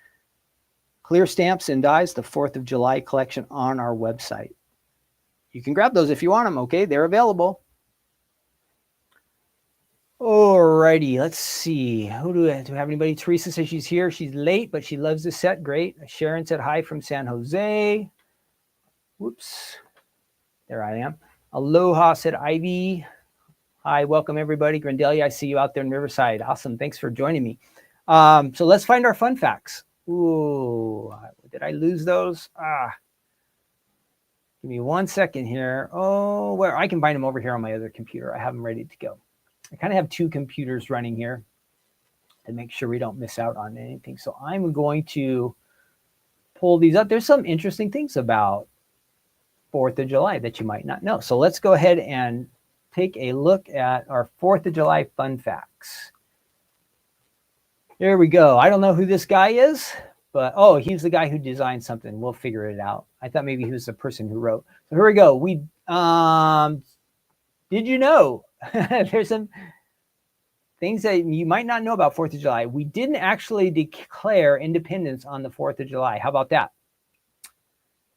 clear stamps and dies, the 4th of July collection on our website. You can grab those if you want them. Okay, they're available. Alrighty, let's see. Do we have anybody? Teresa says she's here. She's late, but she loves the set. Great. Sharon said hi from San Jose. Whoops. There I am. Aloha said Ivy. Hi, welcome everybody. Grandelia, I see you out there in Riverside. Awesome. Thanks for joining me. So let's find our fun facts. Ooh, did I lose those? Give me 1 second here. Oh, where I can find them over here on my other computer. I have them ready to go. I kind of have two computers running here to make sure we don't miss out on anything. So I'm going to pull these up. There's some interesting things about 4th of July that you might not know. So let's go ahead and take a look at our 4th of July fun facts. There we go. I don't know who this guy is, but oh, he's the guy who designed something. We'll figure it out. I thought maybe he was the person who wrote. So here we go. Did you know there's some things that you might not know about 4th of July? We didn't actually declare independence on the 4th of July. How about that?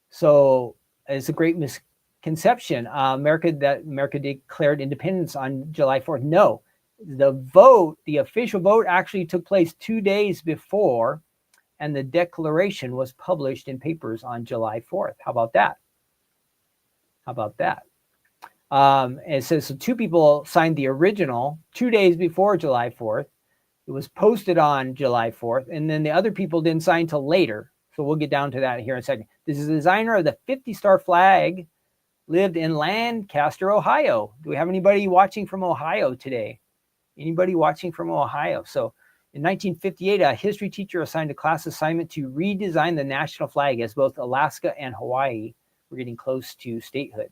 So it's a great misconception. America declared independence on July 4th. No, the official vote actually took place 2 days before, and the declaration was published in papers on July 4th. How about that? How about that? It says so 2 people signed the original 2 days before July 4th. It was posted on July 4th, and then the other people didn't sign till later. So we'll get down to that here in a second. This is the designer of the 50-star flag, lived in Lancaster, Ohio. Do we have anybody watching from Ohio today? Anybody watching from Ohio? So in 1958, a history teacher assigned a class assignment to redesign the national flag, as both Alaska and Hawaii were getting close to statehood.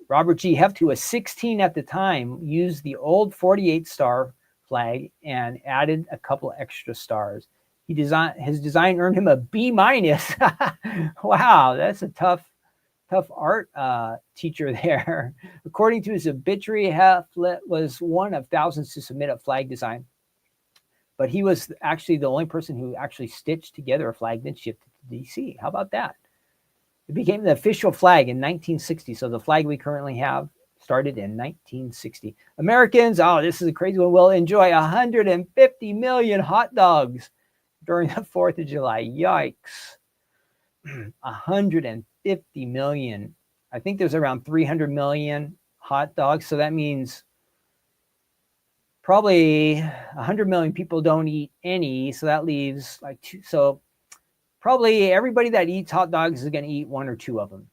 Robert G. Heft, who was 16 at the time, used the old 48-star flag and added a couple extra stars. His design earned him a B-. Wow, that's a tough art teacher there. According to his obituary, Heft was one of thousands to submit a flag design, but he was actually the only person who actually stitched together a flag, then shipped it to DC. How about that? It became the official flag in 1960. So the flag we currently have started in 1960. Americans, oh, this is a crazy one, will enjoy 150 million hot dogs during the 4th of July. Yikes. 150 million. I think there's around 300 million hot dogs. So that means probably 100 million people don't eat any. So that leaves like two. So probably everybody that eats hot dogs is going to eat one or two of them,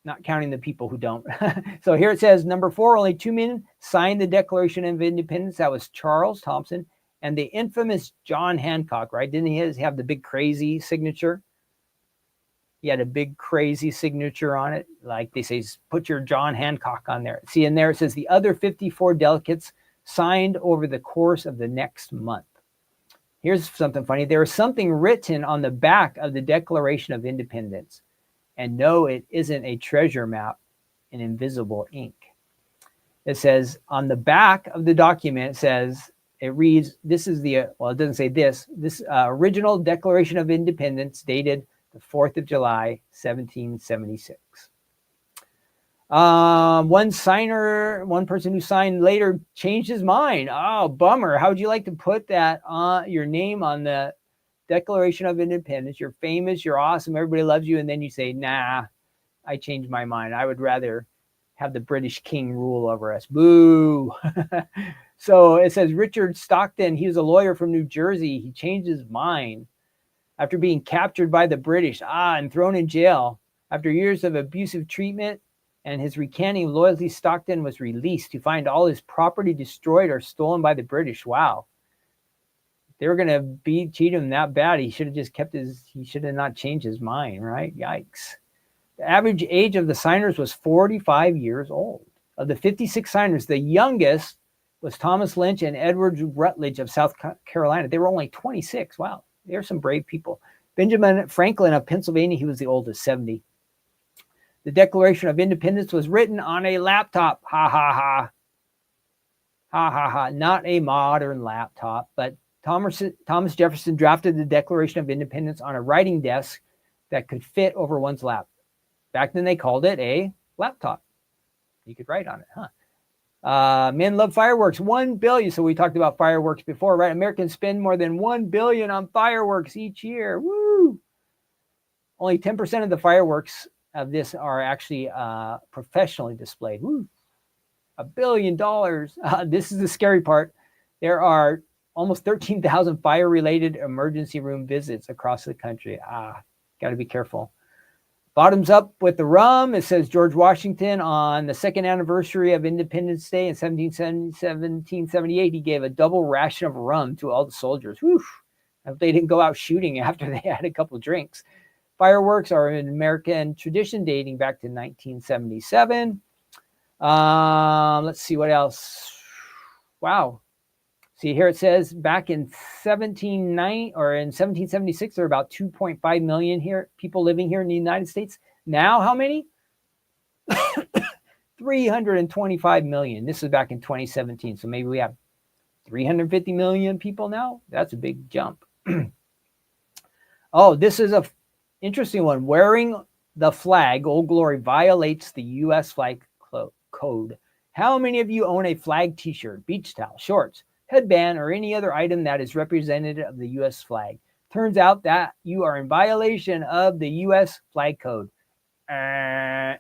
not counting the people who don't. So here it says, number 4, only 2 men signed the Declaration of Independence. That was Charles Thompson and the infamous John Hancock, right? Didn't he have the big crazy signature? He had a big crazy signature on it. Like they say, put your John Hancock on there. See, in there it says the other 54 delegates signed over the course of the next month. Here's something funny. There was something written on the back of the Declaration of Independence. And no, it isn't a treasure map in invisible ink. It says on the back of the document, it reads, this is the, well, it doesn't say this original Declaration of Independence dated the 4th of July, 1776. One person who signed later changed his mind. Oh, bummer. How would you like to put that on your name on the Declaration of Independence? You're famous, you're awesome, everybody loves you, and then you say, nah, I changed my mind. I would rather have the British king rule over us. Boo. So it says Richard Stockton, he was a lawyer from New Jersey. He changed his mind after being captured by the British and thrown in jail. After years of abusive treatment and his recanting of loyalty, Stockton was released to find all his property destroyed or stolen by the British. Wow. They were going to cheat him that bad. He should have just he should have not changed his mind, right? Yikes. The average age of the signers was 45 years old. Of the 56 signers, the youngest was Thomas Lynch and Edward Rutledge of South Carolina. They were only 26. Wow. They're some brave people. Benjamin Franklin of Pennsylvania, he was the oldest, 70. The Declaration of Independence was written on a laptop. Ha, ha, ha. Ha, ha, ha. Not a modern laptop, but Thomas Jefferson drafted the Declaration of Independence on a writing desk that could fit over one's lap. Back then they called it a laptop. You could write on it, huh? Men love fireworks. 1 billion. So we talked about fireworks before, right? Americans spend more than 1 billion on fireworks each year. Woo! Only 10% of the fireworks of this are actually professionally displayed. Woo! $1 billion. This is the scary part. There are almost 13,000 fire-related emergency room visits across the country. Got to be careful. Bottoms up with the rum. It says George Washington on the 2nd anniversary of Independence Day in 1778, he gave a double ration of rum to all the soldiers. Whew. I hope they didn't go out shooting after they had a couple of drinks. Fireworks are an American tradition dating back to 1977. Let's see what else. Wow. See, here it says back in 1776, there were about 2.5 million people living here in the United States. Now, how many? 325 million. This is back in 2017. So maybe we have 350 million people now. That's a big jump. Oh, this is a interesting one. Wearing the flag, Old Glory, violates the U.S. flag code. How many of you own a flag t-shirt, beach towel, shorts, headband, or any other item that is representative of the U.S. flag? Turns out that you are in violation of the U.S. flag code. I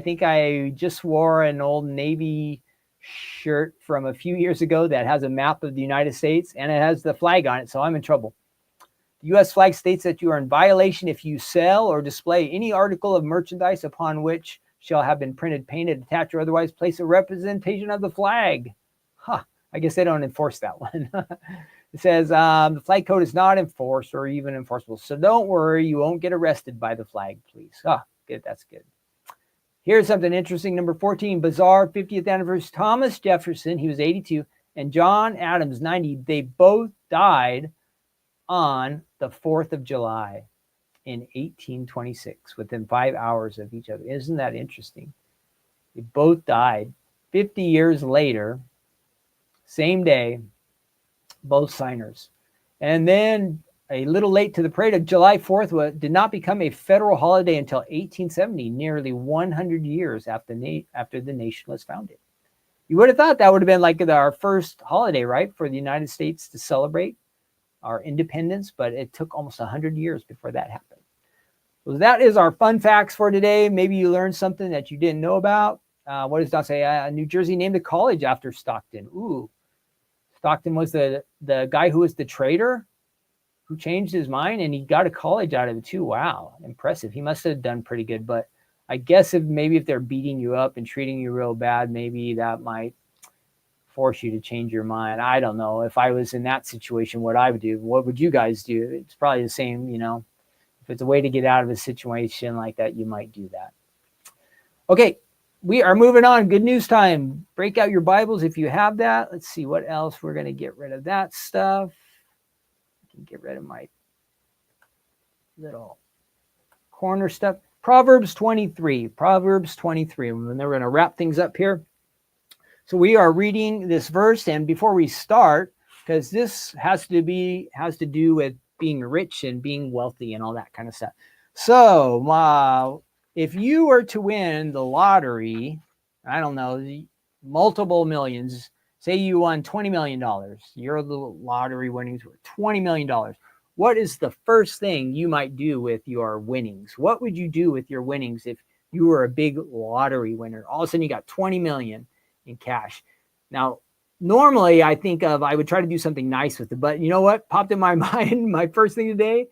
think I just wore an old Navy shirt from a few years ago that has a map of the United States and it has the flag on it, so I'm in trouble. The U.S. flag states that you are in violation if you sell or display any article of merchandise upon which shall have been printed, painted, attached, or otherwise place a representation of the flag. I guess they don't enforce that one. It says the flag code is not enforced or even enforceable. So don't worry, you won't get arrested by the flag, please. Good, that's good. Here's something interesting. Number 14, bizarre 50th anniversary. Thomas Jefferson, he was 82, and John Adams, 90. They both died on the 4th of July in 1826, within 5 hours of each other. Isn't that interesting? They both died 50 years later, same day, both signers. And then a little late to the parade of July 4th did not become a federal holiday until 1870, nearly 100 years after the nation was founded. You would have thought that would have been like our first holiday, right, for the United States to celebrate our independence, but it took almost 100 years before that happened. So that is our fun facts for today. Maybe you learned something that you didn't know about. What does Don say? New Jersey named a college after Stockton. Ooh, Stockton was the guy who was the traitor who changed his mind, and he got a college out of it too. Wow, impressive. He must have done pretty good. But I guess if they're beating you up and treating you real bad, maybe that might force you to change your mind. I don't know. If I was in that situation, what I would do. What would you guys do? It's probably the same, If it's a way to get out of a situation like that, you might do that. Okay, we are moving on. Good news time. Break out your Bibles if you have that. Let's see what else. We're going to get rid of that stuff. I can get rid of my little corner stuff. Proverbs 23. Proverbs 23. And then we're going to wrap things up here. So we are reading this verse, and before we start, because this has to do with being rich and being wealthy and all that kind of stuff. So if you were to win the lottery, I don't know, multiple millions, say you won $20 million, your little lottery winnings were $20 million. What is the first thing you might do with your winnings? What would you do with your winnings if you were a big lottery winner? All of a sudden you got 20 million in cash. Now, normally I would try to do something nice with it, but you know what popped in my mind? My first thing today,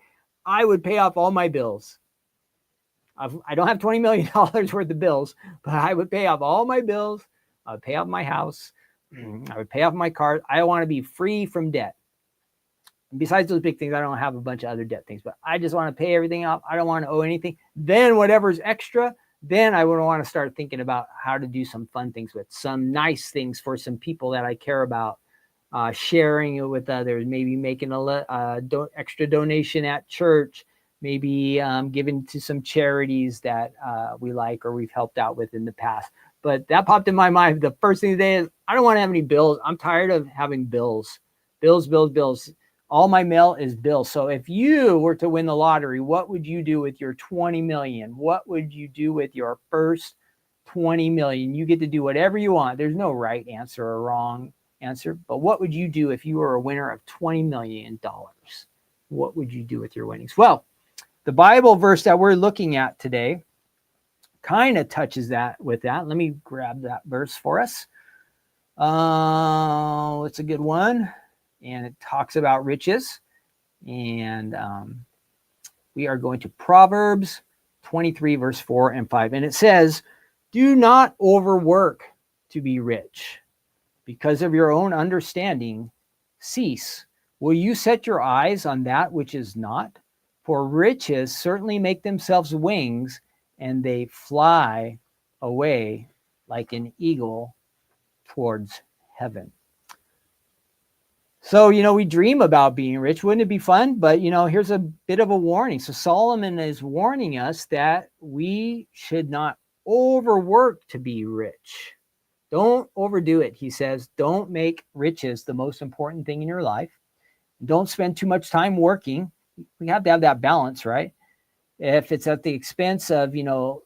I would pay off all my bills. I don't have $20 million worth of bills, but I would pay off all my bills. I would pay off my house. I would pay off my car. I want to be free from debt. And besides those big things, I don't have a bunch of other debt things, but I just want to pay everything off. I don't want to owe anything. Then whatever's extra, then I would want to start thinking about how to do some fun things with some nice things for some people that I care about, sharing it with others, maybe making a extra donation at church, maybe giving to some charities that we like or we've helped out with in the past. But that popped in my mind. The first thing today is I don't want to have any bills. I'm tired of having bills. Bills. All my mail is bills. So if you were to win the lottery, what would you do with your 20 million? What would you do with your first 20 million? You get to do whatever you want. There's no right answer or wrong answer. But what would you do if you were a winner of $20 million? What would you do with your winnings? Well, the Bible verse that we're looking at today kind of touches that with that. Let me grab that verse for us. It's a good one. And it talks about riches. And we are going to Proverbs 23, verse 4 and 5. And it says, do not overwork to be rich. Because of your own understanding, cease. Will you set your eyes on that which is not? For riches certainly make themselves wings, and they fly away like an eagle towards heaven. So, we dream about being rich. Wouldn't it be fun? But, here's a bit of a warning. So Solomon is warning us that we should not overwork to be rich. Don't overdo it, he says. Don't make riches the most important thing in your life. Don't spend too much time working. We have to have that balance, right? If it's at the expense of,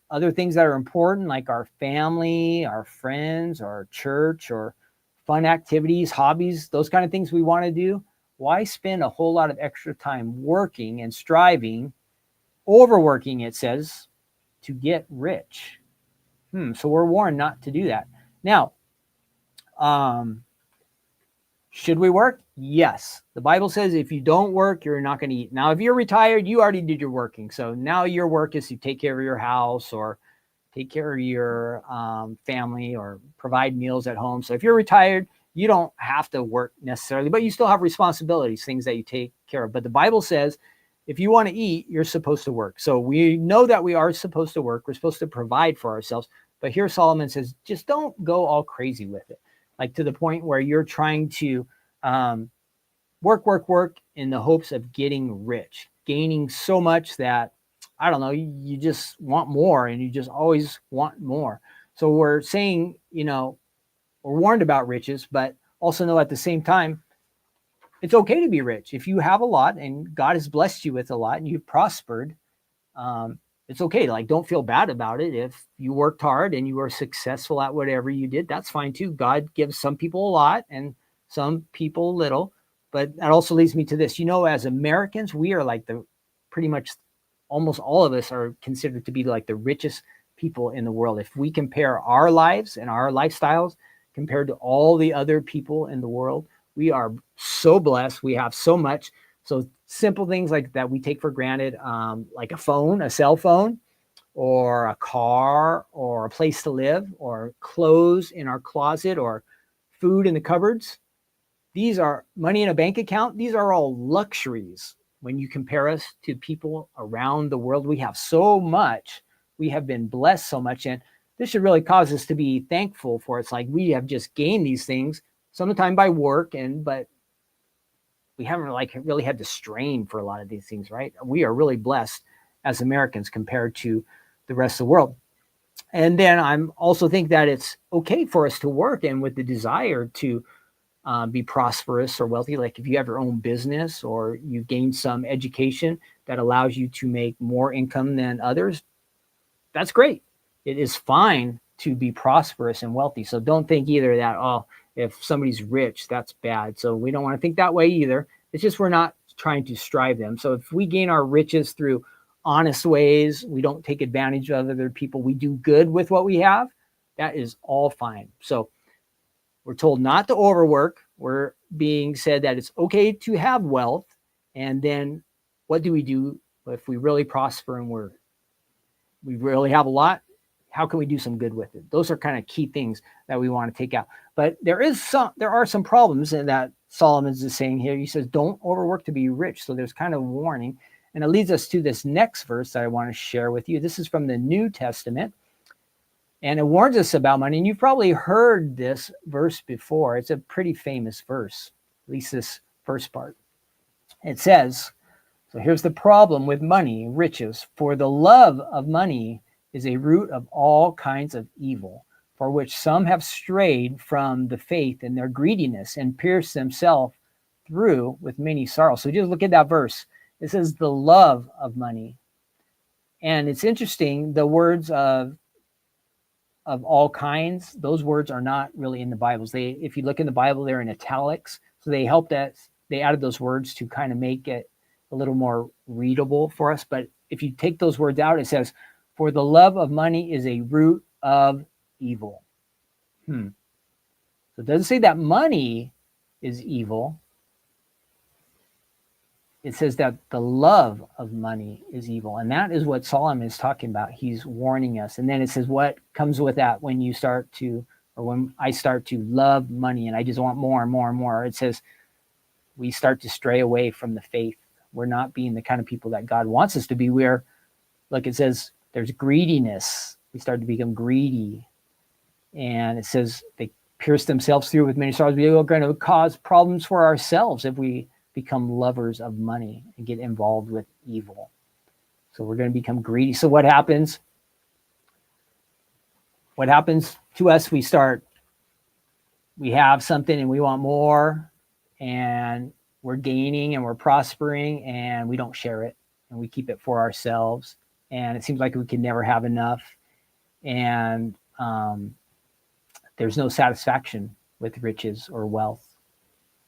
other things that are important, like our family, our friends, our church, or fun activities, hobbies, those kind of things we want to do, why spend a whole lot of extra time working and striving, overworking, it says, to get rich? So we're warned not to do that. Now, should we work? Yes. The Bible says if you don't work, you're not going to eat. Now, if you're retired, you already did your working. So now your work is to take care of your house or take care of your family or provide meals at home. So if you're retired, you don't have to work necessarily, but you still have responsibilities, things that you take care of. But the Bible says if you want to eat, you're supposed to work. So we know that we are supposed to work. We're supposed to provide for ourselves. But here Solomon says, just don't go all crazy with it. Like to the point where you're trying to work in the hopes of getting rich, gaining so much that, I don't know, you just want more and you just always want more. So we're saying, we're warned about riches, but also know at the same time, it's okay to be rich. If you have a lot and God has blessed you with a lot and you've prospered, it's okay. Like, don't feel bad about it. If you worked hard and you were successful at whatever you did, that's fine too. God gives some people a lot and some people little. But that also leads me to this. As Americans, we are like pretty much almost all of us are considered to be like the richest people in the world. If we compare our lives and our lifestyles compared to all the other people in the world, we are so blessed. We have so much. So simple things like that we take for granted, like a phone, a cell phone, or a car, or a place to live, or clothes in our closet, or food in the cupboards. These are money in a bank account. These are all luxuries when you compare us to people around the world. We have so much. We have been blessed so much. And this should really cause us to be thankful for. It's like we have just gained these things sometimes by work, but we haven't really had to strain for a lot of these things, right? We are really blessed as Americans compared to the rest of the world. And then I'm also think that it's okay for us to work and with the desire to be prosperous or wealthy. Like if you have your own business or you gain some education that allows you to make more income than others, that's great. It is fine to be prosperous and wealthy. So don't think either that, if somebody's rich, that's bad. So we don't want to think that way either. It's just we're not trying to strive them. So if we gain our riches through honest ways, we don't take advantage of other people, we do good with what we have, that is all fine. So we're told not to overwork. We're being said that it's okay to have wealth. And then what do we do if we really prosper and we really have a lot? How can we do some good with it? Those are kind of key things that we want to take out. But there are some problems in that Solomon's is saying here. He says, don't overwork to be rich. So there's kind of a warning. And it leads us to this next verse that I want to share with you. This is from the New Testament. And it warns us about money. And you've probably heard this verse before. It's a pretty famous verse, at least this first part. It says, so here's the problem with money, riches. For the love of money is a root of all kinds of evil, for which some have strayed from the faith in their greediness and pierced themselves through with many sorrows. So just look at that verse. It says the love of money. And it's interesting, the words of all kinds, those words are not really in the Bibles. If you look in the Bible, they're in italics. So they added those words to kind of make it a little more readable for us. But if you take those words out, it says, for the love of money is a root of evil. So it doesn't say that money is evil. It says that the love of money is evil. And that is what Solomon is talking about. He's warning us. And then it says what comes with that when I start to love money and I just want more and more and more. It says we start to stray away from the faith. We're not being the kind of people that God wants us to be. Like it says, there's greediness. We start to become greedy. And it says they pierce themselves through with many sorrows. We are going to cause problems for ourselves if we become lovers of money and get involved with evil. So we're going to become greedy. So what happens? What happens to us? We have something and we want more, and we're gaining and we're prospering, and we don't share it, and we keep it for ourselves. And it seems like we can never have enough. And there's no satisfaction with riches or wealth.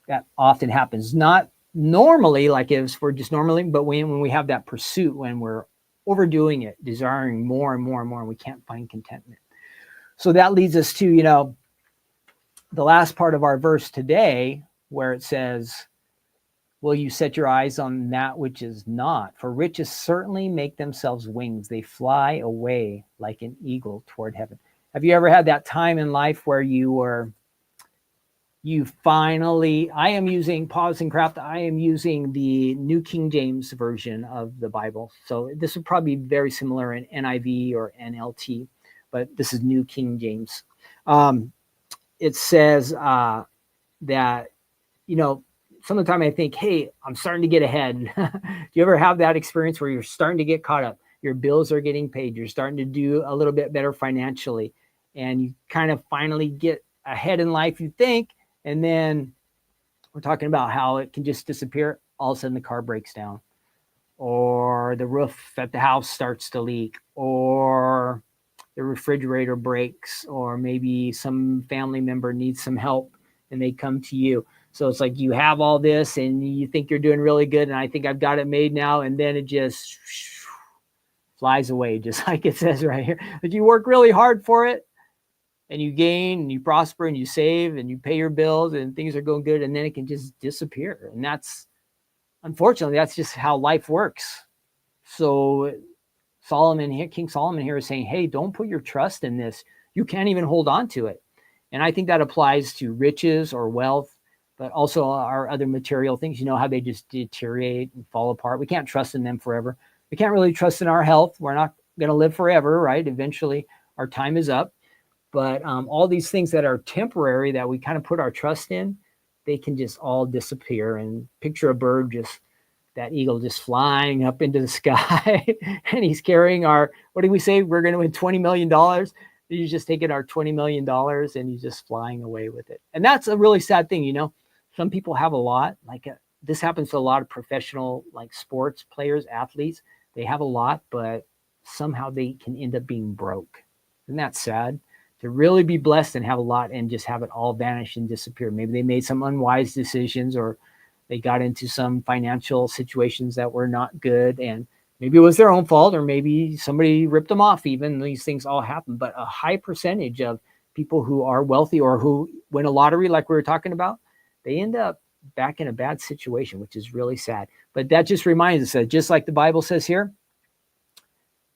That often happens. Not normally, like if we're just normally, but when we have that pursuit, when we're overdoing it, desiring more and more and more, and we can't find contentment. So that leads us to, the last part of our verse today, where it says, will you set your eyes on that which is not? For riches certainly make themselves wings. They fly away like an eagle toward heaven. Have you ever had that time in life where you I am using Pause and Craft. I am using the New King James version of the Bible. So this would probably be very similar in NIV or NLT, but this is New King James. It says that, some of the time I think, hey, I'm starting to get ahead. Do you ever have that experience where you're starting to get caught up? Your bills are getting paid. You're starting to do a little bit better financially, and you kind of finally get ahead in life, you think, and then we're talking about how it can just disappear. All of a sudden the car breaks down, or the roof at the house starts to leak, or the refrigerator breaks, or maybe some family member needs some help and they come to you. So it's like you have all this and you think you're doing really good, and I think I've got it made now, and then it just flies away, just like it says right here. But you work really hard for it, and you gain and you prosper and you save and you pay your bills and things are going good, and then it can just disappear. And unfortunately, that's just how life works. So King Solomon here is saying, hey, don't put your trust in this. You can't even hold on to it. And I think that applies to riches or wealth, but also our other material things. You know how they just deteriorate and fall apart. We can't trust in them forever. We can't really trust in our health. We're not going to live forever, right? Eventually our time is up. But all these things that are temporary that we kind of put our trust in, they can just all disappear. And picture a bird, that eagle just flying up into the sky, and he's carrying what do we say? We're going to win $20 million. He's just taking our $20 million and he's just flying away with it. And that's a really sad thing. Some people have a lot, this happens to a lot of professional, sports players, athletes. They have a lot, but somehow they can end up being broke. Isn't that sad? To really be blessed and have a lot and just have it all vanish and disappear. Maybe they made some unwise decisions, or they got into some financial situations that were not good, and maybe it was their own fault, or maybe somebody ripped them off. Even these things all happen, but a high percentage of people who are wealthy or who win a lottery, like we were talking about, they end up back in a bad situation, which is really sad. But that just reminds us that just like the Bible says here,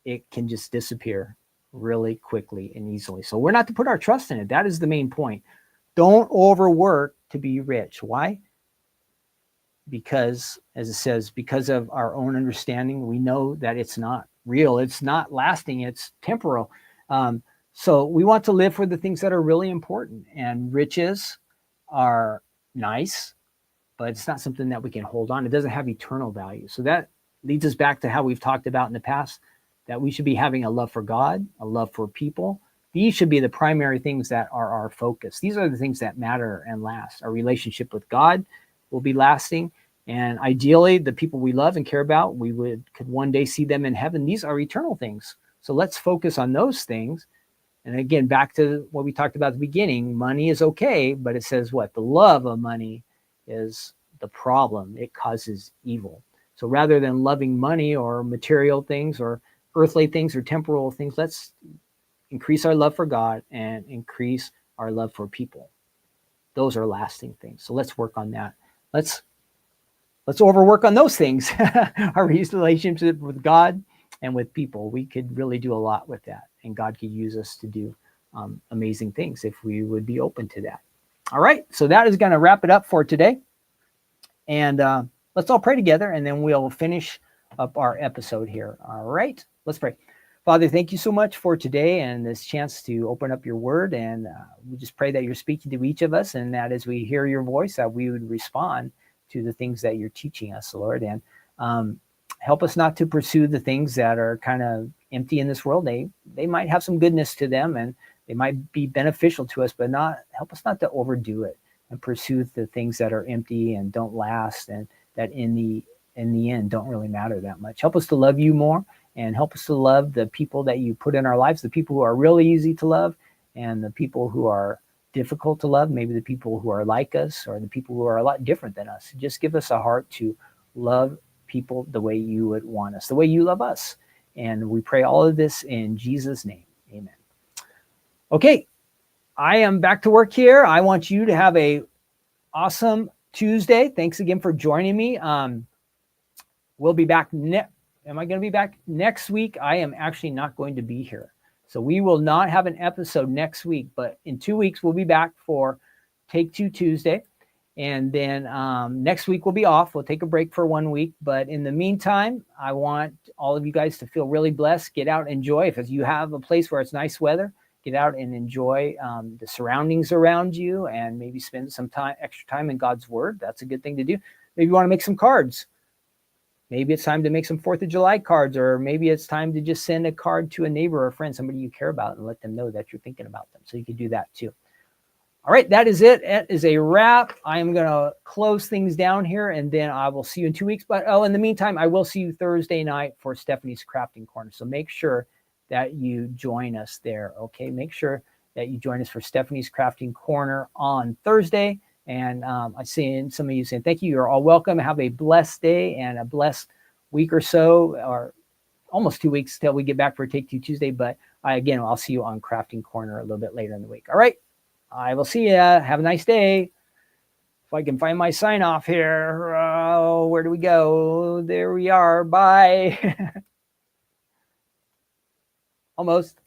it can just disappear really quickly and easily. So we're not to put our trust in it. That is the main point. Don't overwork to be rich. Why? Because, as it says, because of our own understanding, we know that it's not real. It's not lasting. It's temporal. So we want to live for the things that are really important. And riches are nice, but it's not something that we can hold on. It doesn't have eternal value. So that leads us back to how we've talked about in the past, that we should be having a love for God, a love for people. These should be the primary things that are our focus. These are the things that matter and last. Our relationship with God will be lasting. And ideally, the people we love and care about, could one day see them in heaven. These are eternal things. So let's focus on those things. And again, back to what we talked about at the beginning, money is okay, but it says what? The love of money is the problem. It causes evil. So rather than loving money or material things or earthly things or temporal things, let's increase our love for God and increase our love for people. Those are lasting things. So let's work on that. Let's overwork on those things. Our relationship with God and with people. We could really do a lot with that, and God could use us to do amazing things if we would be open to that. All right, so that is going to wrap it up for today. And let's all pray together, and then we'll finish up our episode here. All right, let's pray. Father, thank you so much for today and this chance to open up your word. And we just pray that you're speaking to each of us, and that as we hear your voice, that we would respond to the things that you're teaching us, Lord. And help us not to pursue the things that are kind of empty in this world. They might have some goodness to them, and they might be beneficial to us, but help us not to overdo it and pursue the things that are empty and don't last, and that in the end don't really matter that much. Help us to love you more, and help us to love the people that you put in our lives, the people who are really easy to love, and the people who are difficult to love, maybe the people who are like us, or the people who are a lot different than us. Just give us a heart to love people the way you would want us, the way you love us. And we pray all of this in Jesus' name. Amen. Okay, I am back to work here. I want you to have a awesome Tuesday. Thanks again for joining me. We'll be back. Am I going to be back next week? I am actually not going to be here. So we will not have an episode next week, but in 2 weeks, we'll be back for Take Two Tuesday. And then next week we'll be off. We'll take a break for 1 week. But in the meantime, I want all of you guys to feel really blessed. Get out and enjoy. If you have a place where it's nice weather, get out and enjoy the surroundings around you, and maybe spend some extra time in God's Word. That's a good thing to do. Maybe you want to make some cards. Maybe it's time to make some 4th of July cards, or maybe it's time to just send a card to a neighbor or a friend, somebody you care about, and let them know that you're thinking about them. So you can do that too. All right, that is it. That is a wrap. I am going to close things down here, and then I will see you in 2 weeks. But in the meantime, I will see you Thursday night for Stephanie's Crafting Corner. So make sure that you join us there, okay? Make sure that you join us for Stephanie's Crafting Corner on Thursday. And I see some of you saying thank you. You're all welcome. Have a blessed day and a blessed week or so, or almost 2 weeks till we get back for Take Two Tuesday. But again, I'll see you on Crafting Corner a little bit later in the week. All right. I will see you. Have a nice day. If I can find my sign off here. Oh, where do we go? There we are. Bye. Almost.